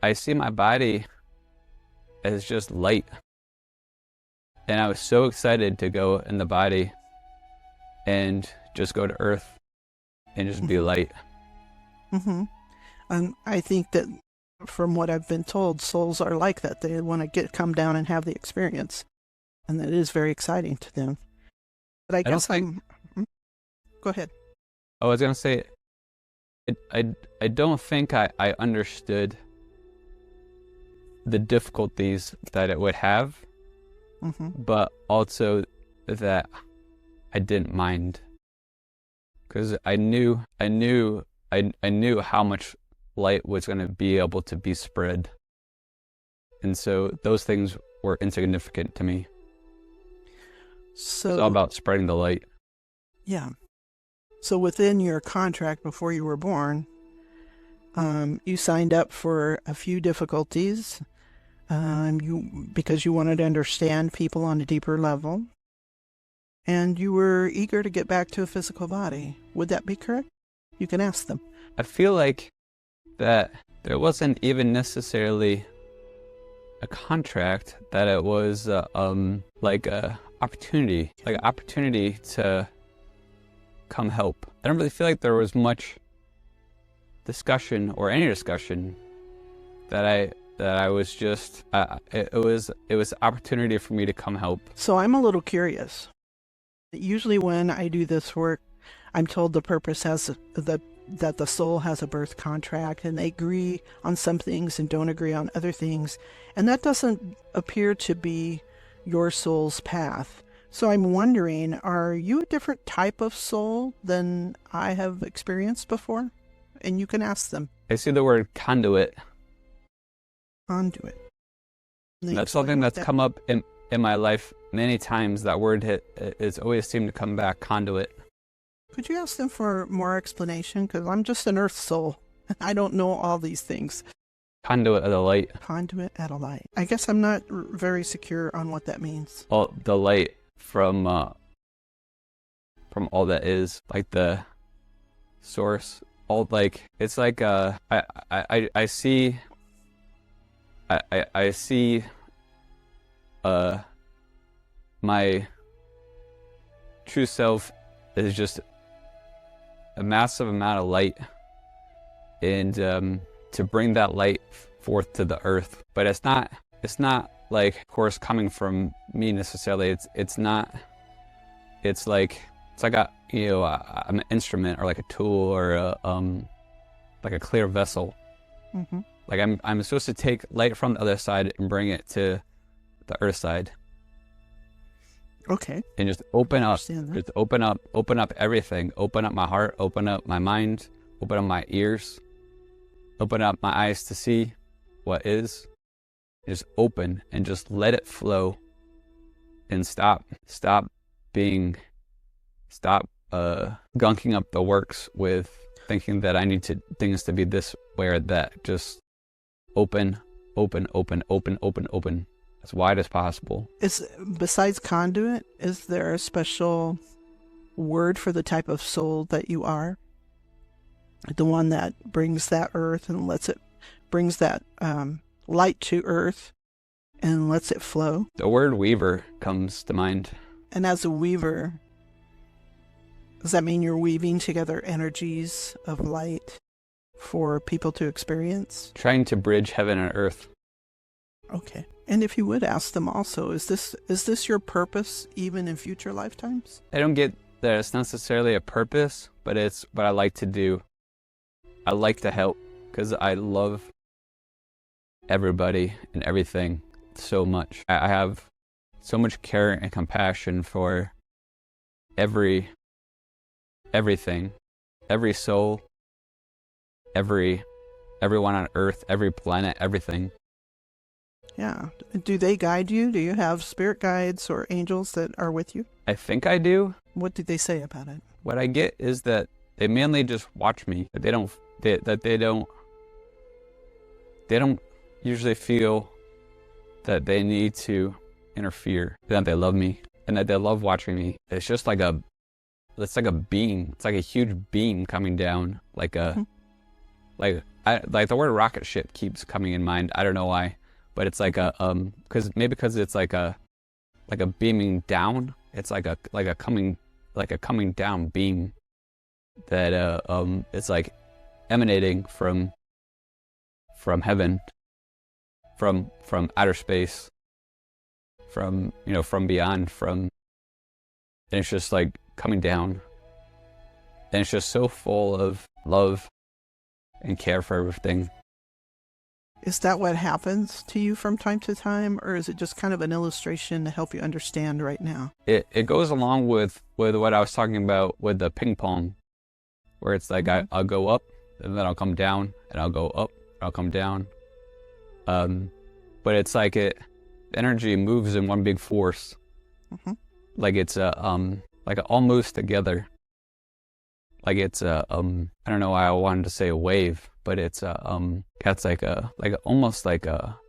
I see my body as just light. And I was so excited to go in the body and just go to Earth and just be light. Mm-hmm. And I think that from what I've been told, souls are like that. They want to come down and have the experience. And that is very exciting to them. But I guess Go ahead. I was going to say, I don't think I understood the difficulties that it would have, but also that I didn't mind. Because I knew how much light was going to be able to be spread. And so those things were insignificant to me. So it's all about spreading the light. Yeah. So within your contract before you were born, you signed up for a few difficulties because you wanted to understand people on a deeper level. And you were eager to get back to a physical body. Would that be correct? You can ask them. I feel like that there wasn't even necessarily a contract, that it was like a opportunity to come help. I don't really feel like there was much discussion or any discussion that I was just it was opportunity for me to come help. So I'm a little curious. Usually when I do this work, I'm told the purpose that the soul has a birth contract and they agree on some things and don't agree on other things. And that doesn't appear to be your soul's path. So I'm wondering, are you a different type of soul than I have experienced before? And you can ask them. I see the word conduit. Conduit. That's something that's come up in my life many times. That word it's always seemed to come back, conduit. Could you ask them for more explanation? Because I'm just an earth soul. I don't know all these things. Conduit of the light. Conduit at a light. I guess I'm not very secure on what that means. All the light from all that is, like the source. All like it's like I see my true self is just a massive amount of light, and to bring that light forth to the earth. But it's not like, of course, coming from me necessarily. It's like I'm an instrument or like a tool or like a clear vessel. Mm-hmm. Like I'm supposed to take light from the other side and bring it to the earth side. Okay. And just open up. Just open up everything. Open up my heart, open up my mind, open up my ears, open up my eyes to see what is. Just open and just let it flow, and stop gunking up the works with thinking that I need things to be this way or that. Just open as wide as possible. Besides conduit, is there a special word for the type of soul that you are? The one that brings that earth and brings that light to earth and lets it flow? The word weaver comes to mind. And as a weaver, does that mean you're weaving together energies of light for people to experience? Trying to bridge heaven and earth. Okay. And if you would ask them also, is this your purpose even in future lifetimes? I don't get that it's necessarily a purpose, but it's what I like to do. I like to help because I love everybody and everything so much. I have so much care and compassion for everything, every soul, everyone on earth, every planet, everything. Yeah. Do they guide you? Do you have spirit guides or angels that are with you? I think I do. What do they say about it? What I get is that they mainly just watch me. That they don't usually feel that they need to interfere. That they love me and that they love watching me. It's just like a beam. It's like a huge beam coming down. Like the word rocket ship keeps coming in mind. I don't know why. But it's like because it's like a beaming down. It's like a coming down beam that it's like emanating from heaven, from outer space, from beyond, and it's just like coming down, and it's just so full of love and care for everything. Is that what happens to you from time to time, or is it just kind of an illustration to help you understand right now? It goes along with what I was talking about with the ping pong, where it's like I'll go up, and then I'll come down, and I'll go up, I'll come down. But it's like energy moves in one big force. Mm-hmm. Like it's like almost together. Like it's I don't know why I wanted to say a wave, but it's like almost like a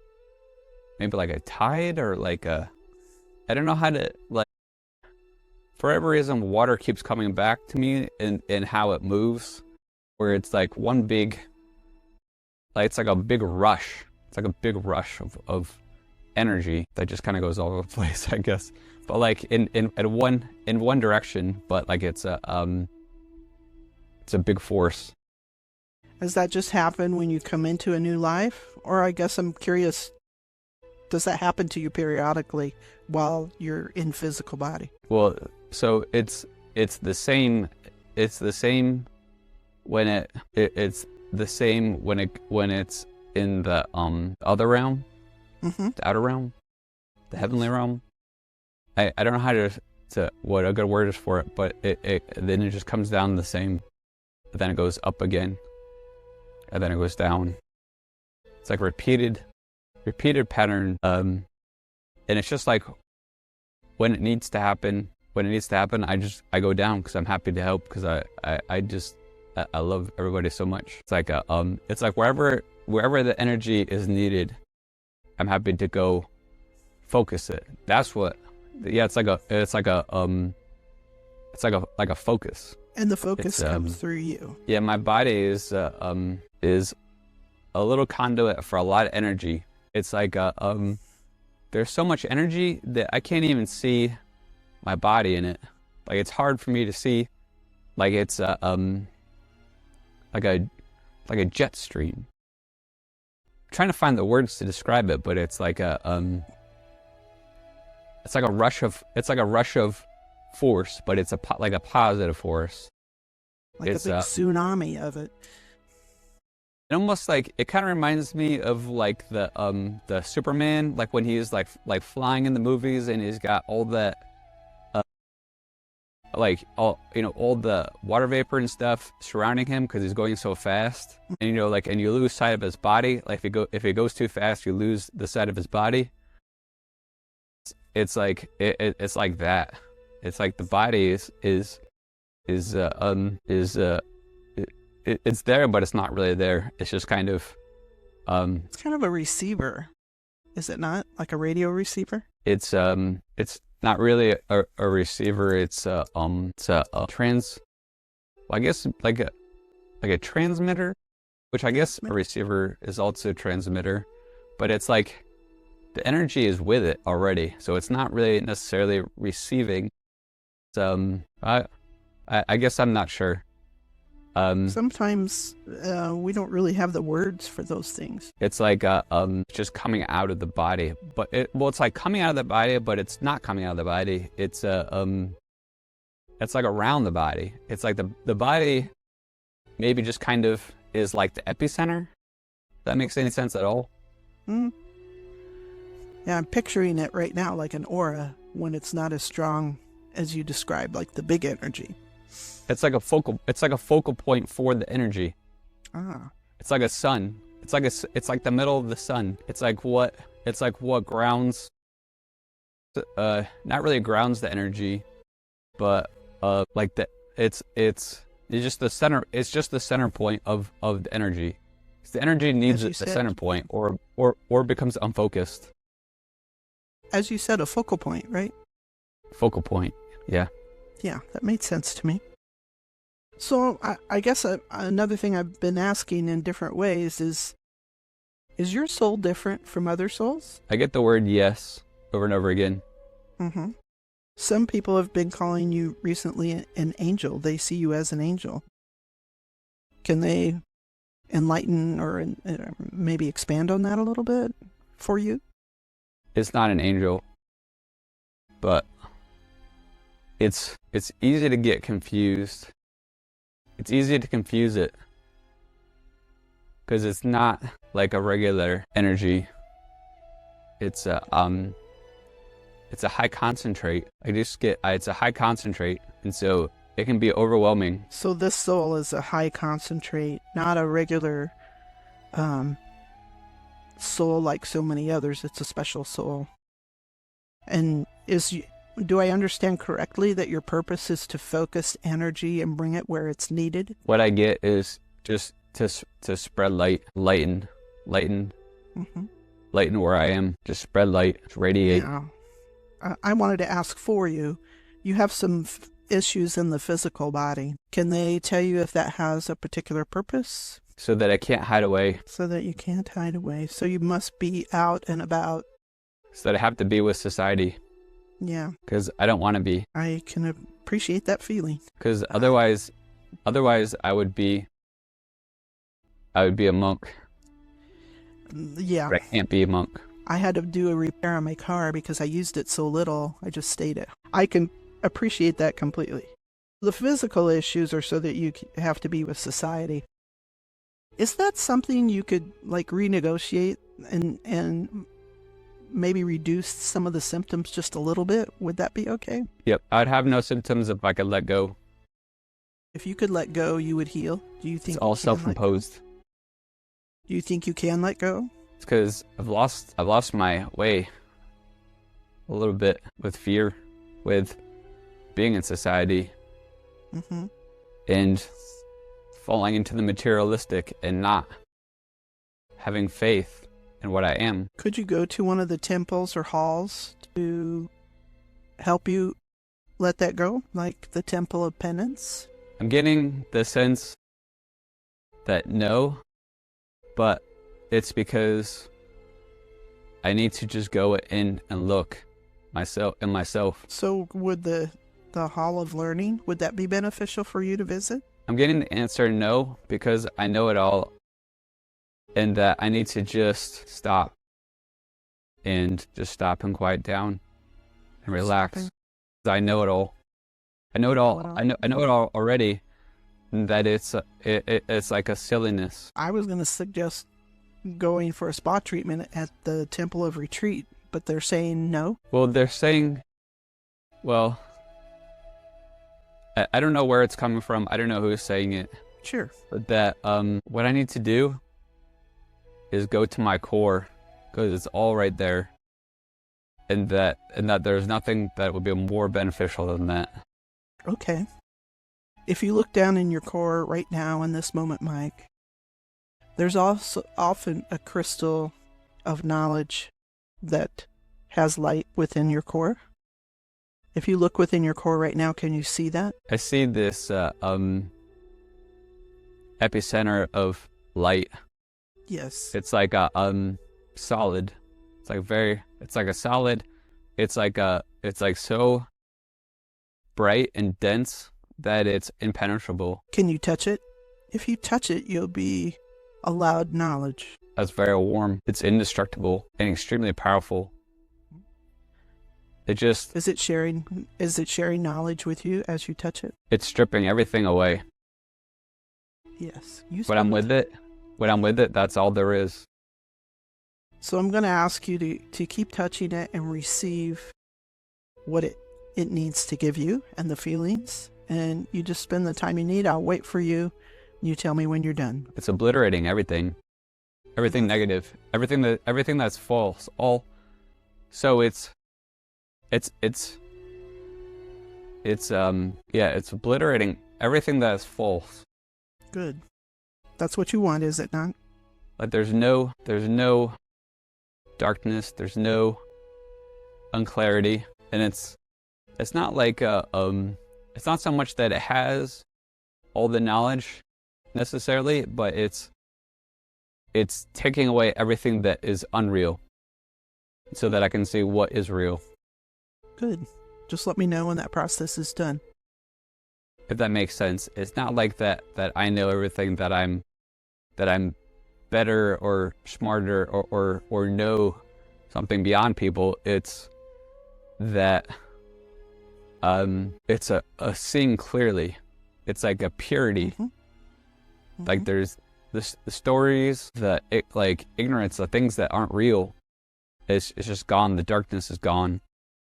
maybe like a tide or like a, I don't know how to, like, for whatever reason water keeps coming back to me in how it moves, where it's like one big, like it's like a big rush. It's like a big rush of energy that just kind of goes all over the place, I guess. But like in one direction, but like it's a big force. Does that just happen when you come into a new life? Or I guess I'm curious, does that happen to you periodically while you're in physical body? Well, so it's the same when it's the same when it's in the other realm, mm-hmm. the outer realm, the heavenly realm. I don't know how to what a good word is for it, but then it just comes down the same. But then it goes up again, and then it goes down. It's like repeated pattern, and it's just like when it needs to happen, I go down because I'm happy to help, because I love everybody so much. It's like wherever the energy is needed, I'm happy to go focus it. That's what. Yeah, it's like a focus. And the focus comes through you. Yeah, my body is a little conduit for a lot of energy. It's like there's so much energy that I can't even see my body in it. Like, it's hard for me to see. Like, it's like a jet stream. I'm trying to find the words to describe it, but it's like a rush of force, but it's like a positive force. Like it's a big tsunami of it. It almost like, it kind of reminds me of like the Superman, like when he's like flying in the movies, and he's got all that all the water vapor and stuff surrounding him because he's going so fast, and and you lose sight of his body. Like if he goes too fast, you lose the sight of his body. It's like it's like that. It's like the body is it's there, but it's not really there. It's just kind of it's kind of a receiver, is it not? Like a radio receiver? It's not really a receiver. It's a trans. Well, I guess like a transmitter, which I guess a receiver is also a transmitter, but it's like the energy is with it already, so it's not really necessarily receiving. I guess I'm not sure. Sometimes we don't really have the words for those things. It's like just coming out of the body, but it's like coming out of the body, but it's not coming out of the body. It's like around the body. It's like the body maybe just kind of is like the epicenter. If that makes any sense at all? Yeah, I'm picturing it right now like an aura when it's not as strong as you described, like the big energy. It's like a focal point for the energy. Ah. It's like a sun. It's like the middle of the sun. It's like what grounds, not really grounds the energy, but it's just the center. It's just the center point of the energy. The energy needs a center point, or becomes unfocused. As you said, a focal point, right? Focal point. Yeah. Yeah, that made sense to me. So I guess another thing I've been asking in different ways is your soul different from other souls? I get the word yes over and over again. Mm-hmm. Some people have been calling you recently an angel. They see you as an angel. Can they enlighten or maybe expand on that a little bit for you? It's not an angel, but it's easy to get confused. It's easy to confuse it because it's not like a regular energy. It's a high concentrate. It's a high concentrate, and so it can be overwhelming. So this soul is a high concentrate, not a regular soul like so many others. It's a special soul. And do I understand correctly that your purpose is to focus energy and bring it where it's needed? What I get is just to spread light, lighten where I am. Just spread light, radiate. Yeah. I wanted to ask for you. You have some issues in the physical body. Can they tell you if that has a particular purpose? So that I can't hide away. So that you can't hide away. So you must be out and about. So that I have to be with society. Yeah. Because I don't want to be. I can appreciate that feeling. Because otherwise I would be a monk. Yeah. But I can't be a monk. I had to do a repair on my car because I used it so little. I just stayed it. I can appreciate that completely. The physical issues are so that you have to be with society. Is that something you could renegotiate and maybe reduce some of the symptoms just a little bit, would that be okay? Yep, I'd have no symptoms if I could let go. If you could let go, you would heal? Do you think It's all self-imposed. Do you think you can let go? It's because I've lost my way a little bit with fear, with being in society, and falling into the materialistic and not having faith in what I am. Could you go to one of the temples or halls to help you let that go, like the Temple of Penance? I'm getting the sense that no, but it's because I need to just go in and look myself. So would the Hall of Learning, would that be beneficial for you to visit? I'm getting the answer no, because I know it all, and that I need to just stop and quiet down and relax. I know it all. I know it all. I know it all already. That it's like a silliness. I was going to suggest going for a spa treatment at the Temple of Retreat, but they're saying no. Well, they're saying, well, I don't know where it's coming from. I don't know who's saying it. Sure. But that what I need to do is go to my core, because it's all right there, and that there's nothing that would be more beneficial than that. Okay. If you look down in your core right now in this moment, Mike, there's also often a crystal of knowledge that has light within your core. If you look within your core right now, can you see that? I see this epicenter of light. Yes. It's like a solid. It's like a solid. It's like so bright and dense that it's impenetrable. Can you touch it? If you touch it, you'll be allowed knowledge. That's very warm. It's indestructible and extremely powerful. It just... Is it sharing knowledge with you as you touch it? It's stripping everything away. Yes. When I'm with it, that's all there is. So I'm going to ask you to keep touching it and receive what it needs to give you and the feelings. And you just spend the time you need. I'll wait for you. You tell me when you're done. It's obliterating everything. Everything negative. Everything that's false. All. So it's obliterating everything that is false. Good. That's what you want, is it not? Like there's no darkness, there's no unclarity, and it's not like it's not so much that it has all the knowledge necessarily, but it's taking away everything that is unreal so that I can see what is real. Good. Just let me know when that process is done. If that makes sense. It's not like that I know everything, that I'm better or smarter or know something beyond people. It's that it's a seeing clearly. It's like a purity. Like there's the stories, like ignorance, the things that aren't real. It's just gone. The darkness is gone.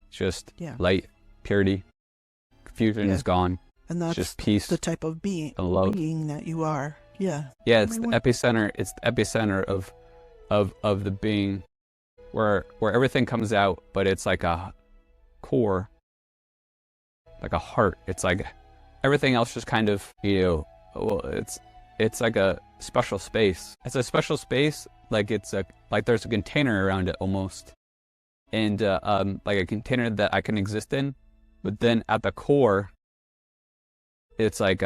It's just light, purity. Confusion is gone. And that's just peace, the type of being that you are. Yeah. Yeah, it's the epicenter. It's the epicenter of the being, where everything comes out, but it's like a core, like a heart. It's like everything else just kind of, it's like a special space. It's a special space, like like there's a container around it almost, and like a container that I can exist in. But then at the core, it's like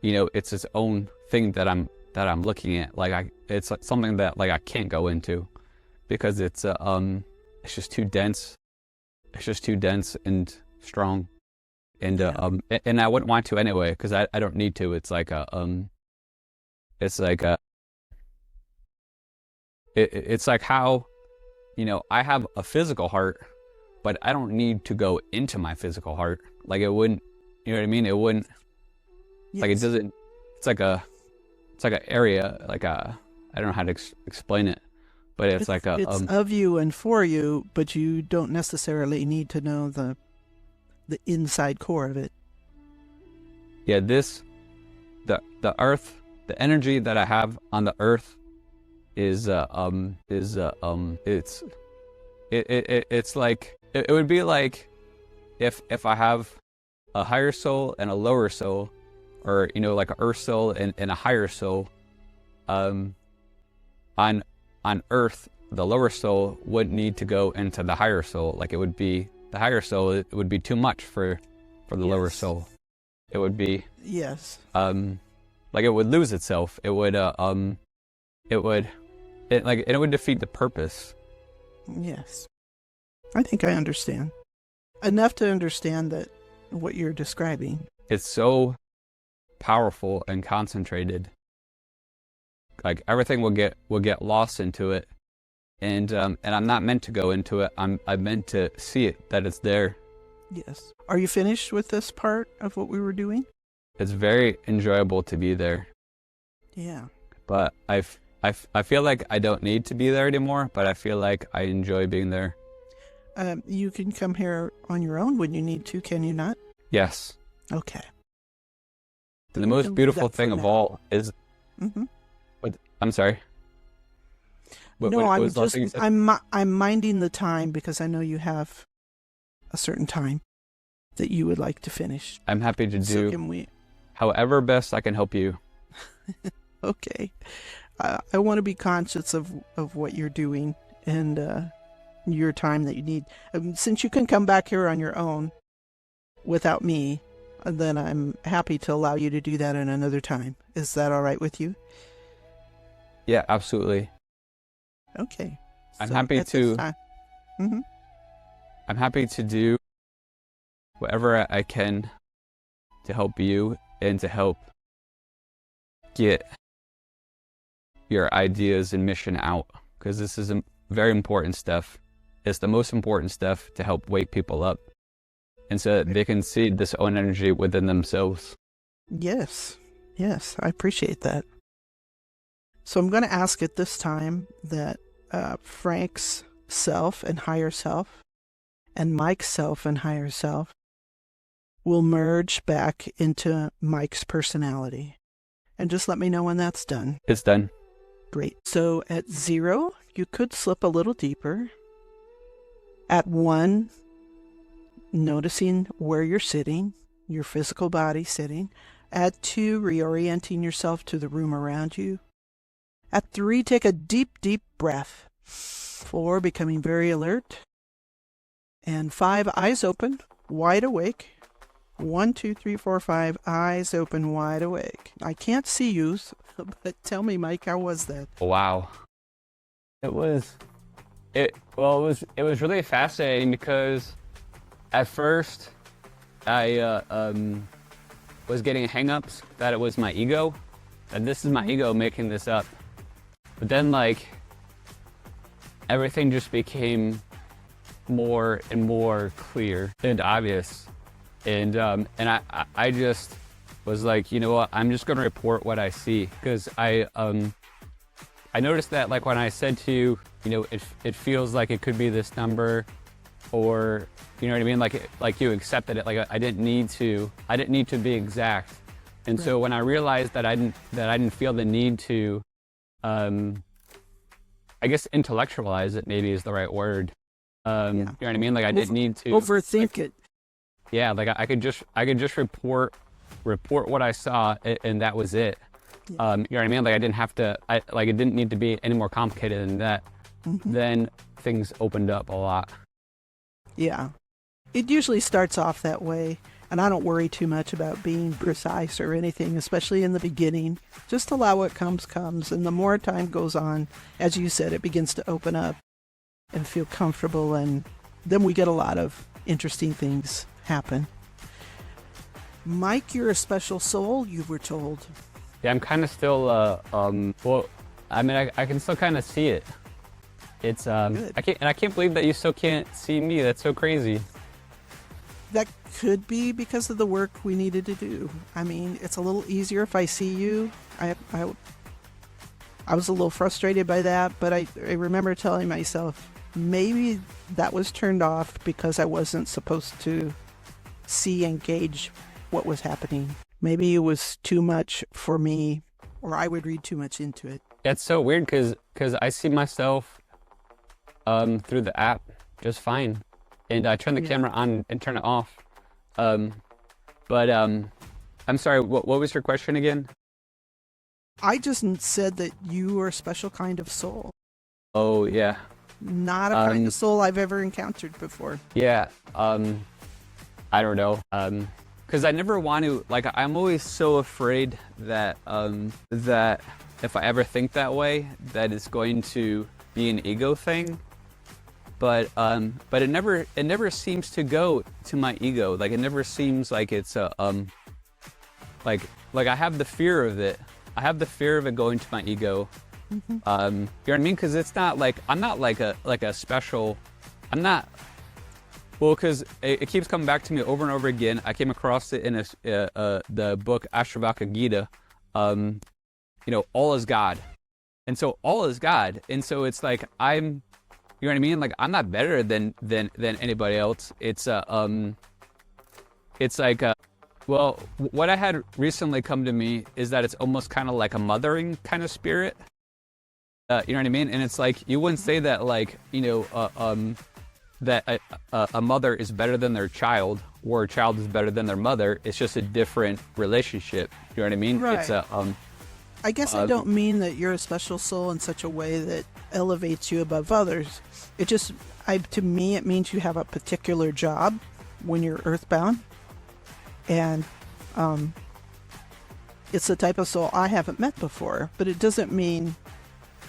it's its own thing that I'm looking at. Like it's like something that like I can't go into, because it's just too dense. It's just too dense and strong, and and I wouldn't want to anyway, because I don't need to. It's like it's like how, I have a physical heart, but I don't need to go into my physical heart. Like it wouldn't, you know what I mean? It wouldn't, like it doesn't, it's like an area, like I don't know how to explain it, but it's like a it's of you and for you, but you don't necessarily need to know the inside core of it. Yeah, the earth, the energy that I have on the earth it's like it would be like if I have a higher soul and a lower soul, or like an earth soul and a higher soul. On earth, the lower soul wouldn't need to go into the higher soul. Like it would be the higher soul, it would be too much for the lower soul. It would be like it would lose itself. It would defeat the purpose. Yes. I think I understand. Enough to understand that what you're describing. It's so powerful and concentrated. Like everything will get lost into it. And I'm not meant to go into it. I'm meant to see it, that it's there. Yes. Are you finished with this part of what we were doing? It's very enjoyable to be there. Yeah. But I feel like I don't need to be there anymore, but I feel like I enjoy being there. You can come here on your own when you need to, can you not? Yes. Okay. And the most beautiful thing of all is... Mm-hmm. What? I'm sorry. I'm minding the time because I know you have a certain time that you would like to finish. I'm happy to do however best I can help you. Okay. I want to be conscious of what you're doing and your time that you need. Since you can come back here on your own without me, then I'm happy to allow you to do that at another time. Is that all right with you? Yeah, absolutely. Okay. I'm happy to. Mm-hmm. I'm happy to do whatever I can to help you and to help get your ideas and mission out, because this is very important stuff. It's the most important stuff to help wake people up, and so that they can see this own energy within themselves. Yes, I appreciate that. So I'm going to ask at this time that Frank's self and higher self and Mike's self and higher self will merge back into Mike's personality. And just let me know when that's done. It's done. Great. So at 0, you could slip a little deeper. At 1, noticing where you're sitting, your physical body sitting. At 2, reorienting yourself to the room around you. At 3, take a deep, deep breath. 4, becoming very alert. And 5, eyes open, wide awake. 1, 2, 3, 4, 5, eyes open, wide awake. I can't see you, but tell me, Mike, how was that? Wow. It was really fascinating because at first I was getting hang-ups that it was my ego, that this is my ego making this up. But then everything just became more and more clear and obvious. And I just was like, you know what, I'm just gonna report what I see, because I noticed that when I said to you, it feels like it could be this number, or you know what I mean, like you accepted it, I didn't need to be exact. And right. So when I realized that I didn't feel the need to I guess intellectualize it maybe is the right word. You know what I mean? I didn't need to overthink it. Yeah, I could just report what I saw, and that was it. Yeah. You know what I mean? I didn't have to. It didn't need to be any more complicated than that. Mm-hmm. Then things opened up a lot. Yeah, it usually starts off that way, and I don't worry too much about being precise or anything, especially in the beginning. Just allow what comes, and the more time goes on, as you said, it begins to open up and feel comfortable, and then we get a lot of interesting things happen. Mike, you're a special soul, you were told. Yeah, I'm kind of still, well, I mean, I can still kind of see it. It's, Good. I can't believe that you still can't see me. That's so crazy. That could be because of the work we needed to do. I mean, it's a little easier if I see you. I I was a little frustrated by that, but I remember telling myself maybe that was turned off because I wasn't supposed to see and gauge what was happening. Maybe it was too much for me, or I would read too much into it. It's so weird because I see myself through the app just fine, and I turn the camera on and turn it off. But I'm sorry, what was your question again? I just said that you are a special kind of soul. Oh, yeah. Not a kind of soul I've ever encountered before. Yeah, I don't know. Because I never want to, like, I'm always so afraid that, that if I ever think that way, that it's going to be an ego thing. But it never seems to go to my ego. Like, it never seems like it's a, like I have the fear of it. I have the fear of it going to my ego. Mm-hmm. You know what I mean? Because it's not like, I'm not like a special, I'm not, well, because it keeps coming back to me over and over again. I came across it in the book Ashravaka Gita, you know, all is God. And so all is God. And so it's like, you know what I mean? Like, I'm not better than anybody else. It's like, well, what I had recently come to me is that it's almost kind of like a mothering kind of spirit. You know what I mean? And it's like, you wouldn't say that, like, you know, that a mother is better than their child, or a child is better than their mother. It's just a different relationship. You know what I mean? Right. It's I guess I don't mean that you're a special soul in such a way that elevates you above others. It just, to me, it means you have a particular job when you're earthbound. And it's the type of soul I haven't met before, but it doesn't mean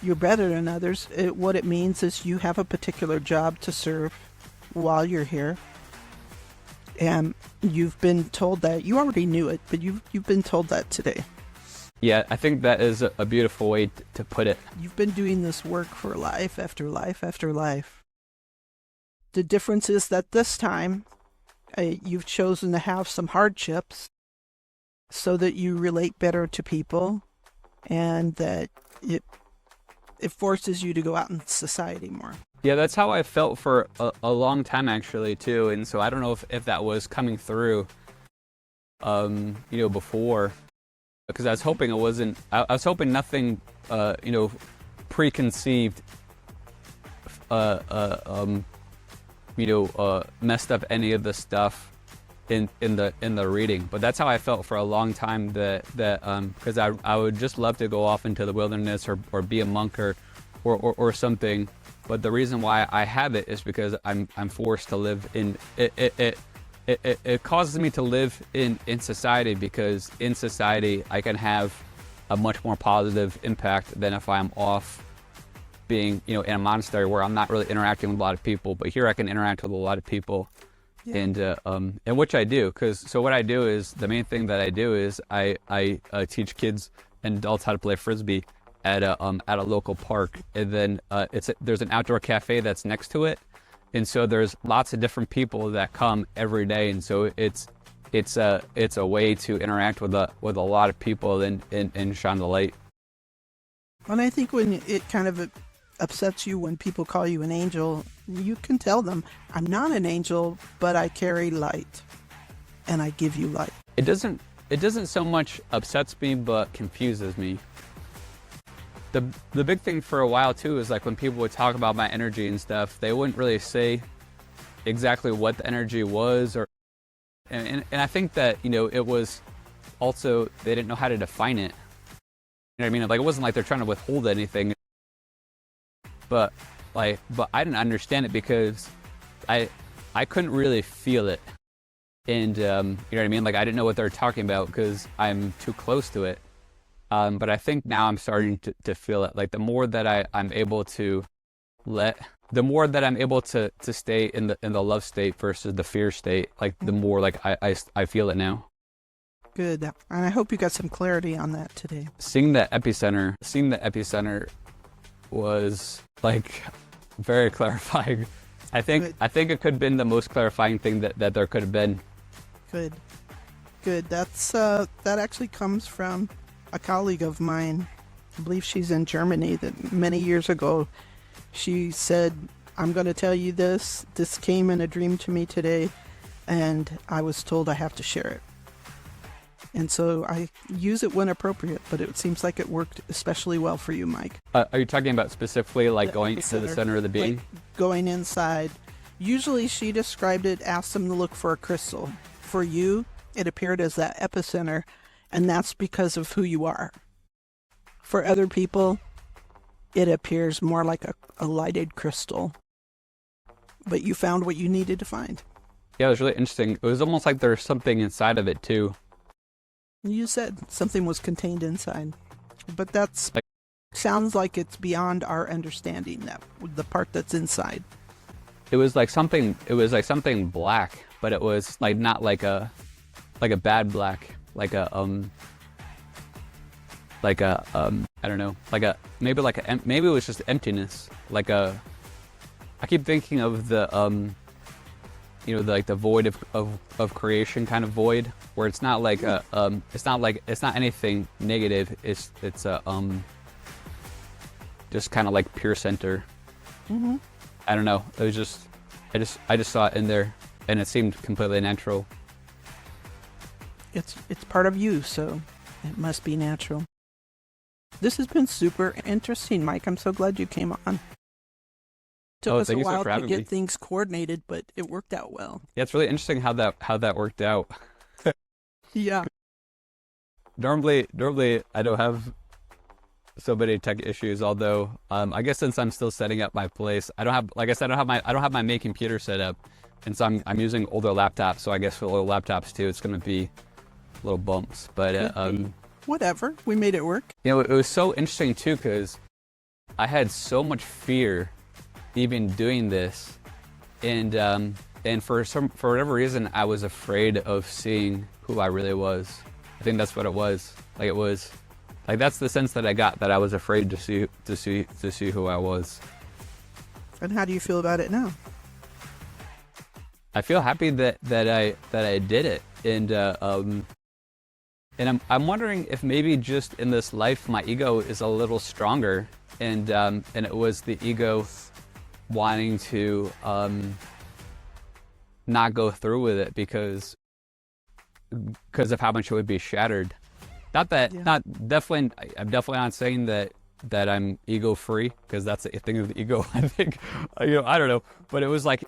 you're better than others. What it means is you have a particular job to serve while you're here. And you've been told that. You already knew it, but you've been told that today. Yeah, I think that is a beautiful way to put it. You've been doing this work for life after life after life. The difference is that this time, you've chosen to have some hardships so that you relate better to people, and that it forces you to go out in society more. Yeah, that's how I felt for a long time, actually, too. And so I don't know if that was coming through, you know, before, because I was hoping it wasn't. I was hoping nothing, you know, preconceived, you know, messed up any of the stuff in the reading. But that's how I felt for a long time, that because I would just love to go off into the wilderness or be a monk or something. But the reason why I have it is because I'm forced to live in it. It causes me to live in society, because in society I can have a much more positive impact than if I'm off being, you know, in a monastery where I'm not really interacting with a lot of people. But here I can interact with a lot of people. Yeah. And which I do, so what I do is, the main thing that I do is I teach kids and adults how to play frisbee at a local park, and then there's an outdoor cafe that's next to it, and so there's lots of different people that come every day, and so it's a way to interact with a lot of people and shine the light. And I think when it kind of upsets you when people call you an angel, you can tell them, I'm not an angel, but I carry light, and I give you light. It doesn't so much upsets me, but confuses me. The big thing for a while too is, like, when people would talk about my energy and stuff, they wouldn't really say exactly what the energy was, and I think that, you know, it was also, they didn't know how to define it. You know what I mean? Like, it wasn't like they're trying to withhold anything, but I didn't understand it because I couldn't really feel it, and you know what I mean? Like, I didn't know what they were talking about because I'm too close to it. But I think now I'm starting to feel it. Like, the more that I'm able to the more that I'm able to stay in the love state versus the fear state, like, the more, like, I feel it now. Good. And I hope you got some clarity on that today. Seeing the epicenter was, like, very clarifying. I think it could have been the most clarifying thing that there could have been. Good. That's that actually comes from a colleague of mine I believe she's in Germany, that many years ago she said, I'm going to tell you this. This came in a dream to me today, and I was told I have to share it. And so I use it when appropriate, but it seems like it worked especially well for you, Mike. Are you talking about specifically like going to the center of the being? Like going inside. Usually she described it, asked them to look for a crystal. For you, it appeared as that epicenter, and that's because of who you are. For other people, it appears more like a lighted crystal. But you found what you needed to find. Yeah, it was really interesting. It was almost like there's something inside of it too. You said something was contained inside, but that's sounds like it's beyond our understanding. That the part that's inside. It was like something. It was like something black, but it was like not like a bad black, like a I don't know, maybe it was just emptiness, I keep thinking of the the void of creation kind of void, where it's not like it's not anything negative. It's just kind of like pure center. Mm-hmm. I don't know. It was just I just saw it in there, and it seemed completely natural. It's part of you, so it must be natural. This has been super interesting, Mike. I'm so glad you came on. Took us a while to get things coordinated, but it worked out well. Yeah, it's really interesting how that worked out. Yeah. Normally I don't have so many tech issues. Although I guess since I'm still setting up my place, I don't have my main computer set up, and so I'm using older laptops. So I guess for older laptops too, it's going to be little bumps. But whatever, we made it work. You know, it was so interesting too because I had so much fear even doing this, and for whatever reason I was afraid of seeing who I really was. I think that's what it was. Like it was like that's the sense that I got, that I was afraid to see who I was. And how do you feel about it now? I feel happy that I did it, and I'm wondering if maybe just in this life my ego is a little stronger, and it was the ego wanting to not go through with it because of how much it would be shattered. I'm definitely not saying that I'm ego free, because that's a thing of the ego. I think, I don't know, but it was like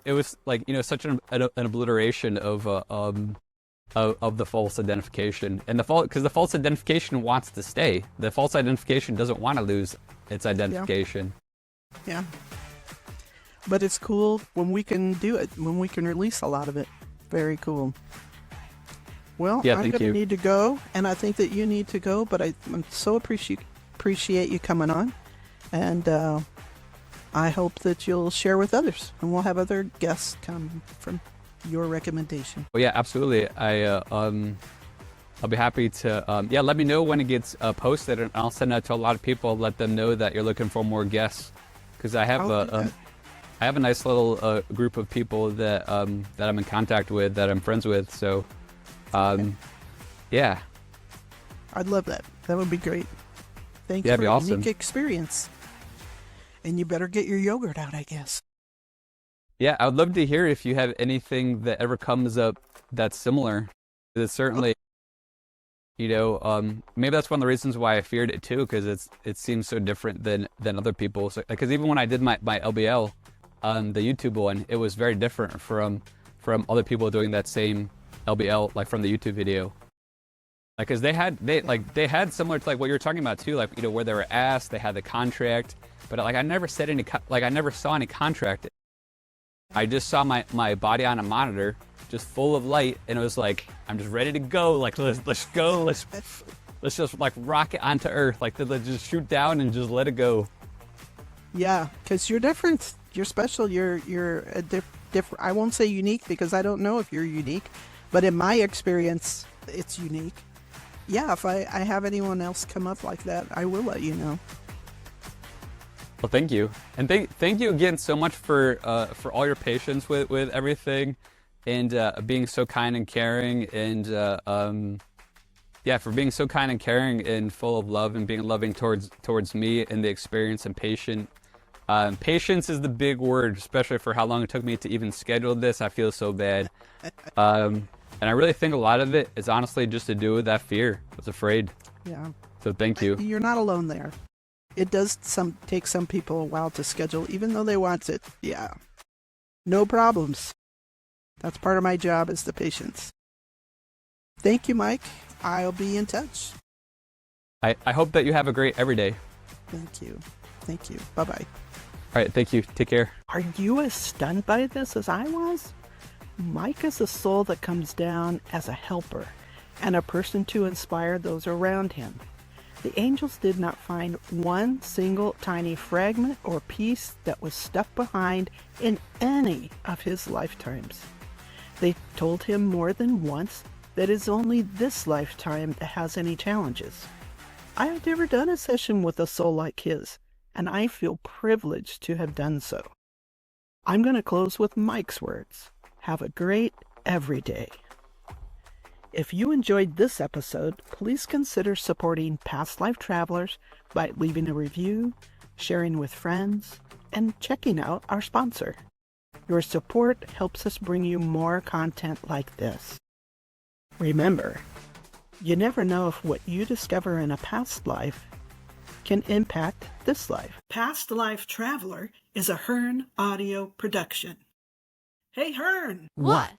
such an obliteration of the false identification, and because the false identification wants to stay. The false identification doesn't want to lose its identification. Yeah. But it's cool when we can do it, when we can release a lot of it. Very cool. Well, yeah, I'm going to need to go, and I think that you need to go, but I'm so appreciate you coming on, and I hope that you'll share with others, and we'll have other guests come from your recommendation. Oh yeah, absolutely. I'll be happy to. Let me know when it gets posted, and I'll send it to a lot of people. Let them know that you're looking for more guests, because I have a nice little group of people that I'm in contact with, that I'm friends with. So, yeah. I'd love that. That would be great. Thanks for a awesome. Unique experience. And you better get your yogurt out, I guess. Yeah, I would love to hear if you have anything that ever comes up that's similar. It's certainly, maybe that's one of the reasons why I feared it too, because it seems so different than other people. Because even when I did my LBL, the YouTube one, it was very different from other people doing that same LBL, like from the YouTube video. Like, because they had similar to like what you're talking about too, like where they were asked, they had the contract, but like I never said I never saw any contract. I just saw my body on a monitor, just full of light, and it was like, I'm just ready to go. Like, let's go. Let's just like rocket onto Earth. Like, let's just shoot down and just let it go. Yeah, because you're different. You're special. You're a different. I won't say unique, because I don't know if you're unique, but in my experience, it's unique. Yeah, if I have anyone else come up like that, I will let you know. Well, thank you, and thank you again so much for all your patience with everything, and being so kind and caring, and yeah, for being so kind and caring and full of love and being loving towards me and the experience and patient. Patience is the big word, especially for how long it took me to even schedule this. I feel so bad. And I really think a lot of it is honestly just to do with that fear. I was afraid. Yeah. So thank you. You're not alone there. It does take some people a while to schedule, even though they want it. Yeah. No problems. That's part of my job, is the patience. Thank you, Mike. I'll be in touch. I hope that you have a great everyday. Thank you. Thank you. Bye-bye. All right, thank you. Take care. Are you as stunned by this as I was? Mike is a soul that comes down as a helper and a person to inspire those around him. The angels did not find one single tiny fragment or piece that was stuck behind in any of his lifetimes. They told him more than once that it's only this lifetime that has any challenges. I have never done a session with a soul like his, and I feel privileged to have done so. I'm going to close with Mike's words. Have a great everyday. If you enjoyed this episode, please consider supporting Past Life Travelers by leaving a review, sharing with friends, and checking out our sponsor. Your support helps us bring you more content like this. Remember, you never know if what you discover in a past life can impact this life. Past Life Traveler is a Hearn audio production. Hey, Hearn! What?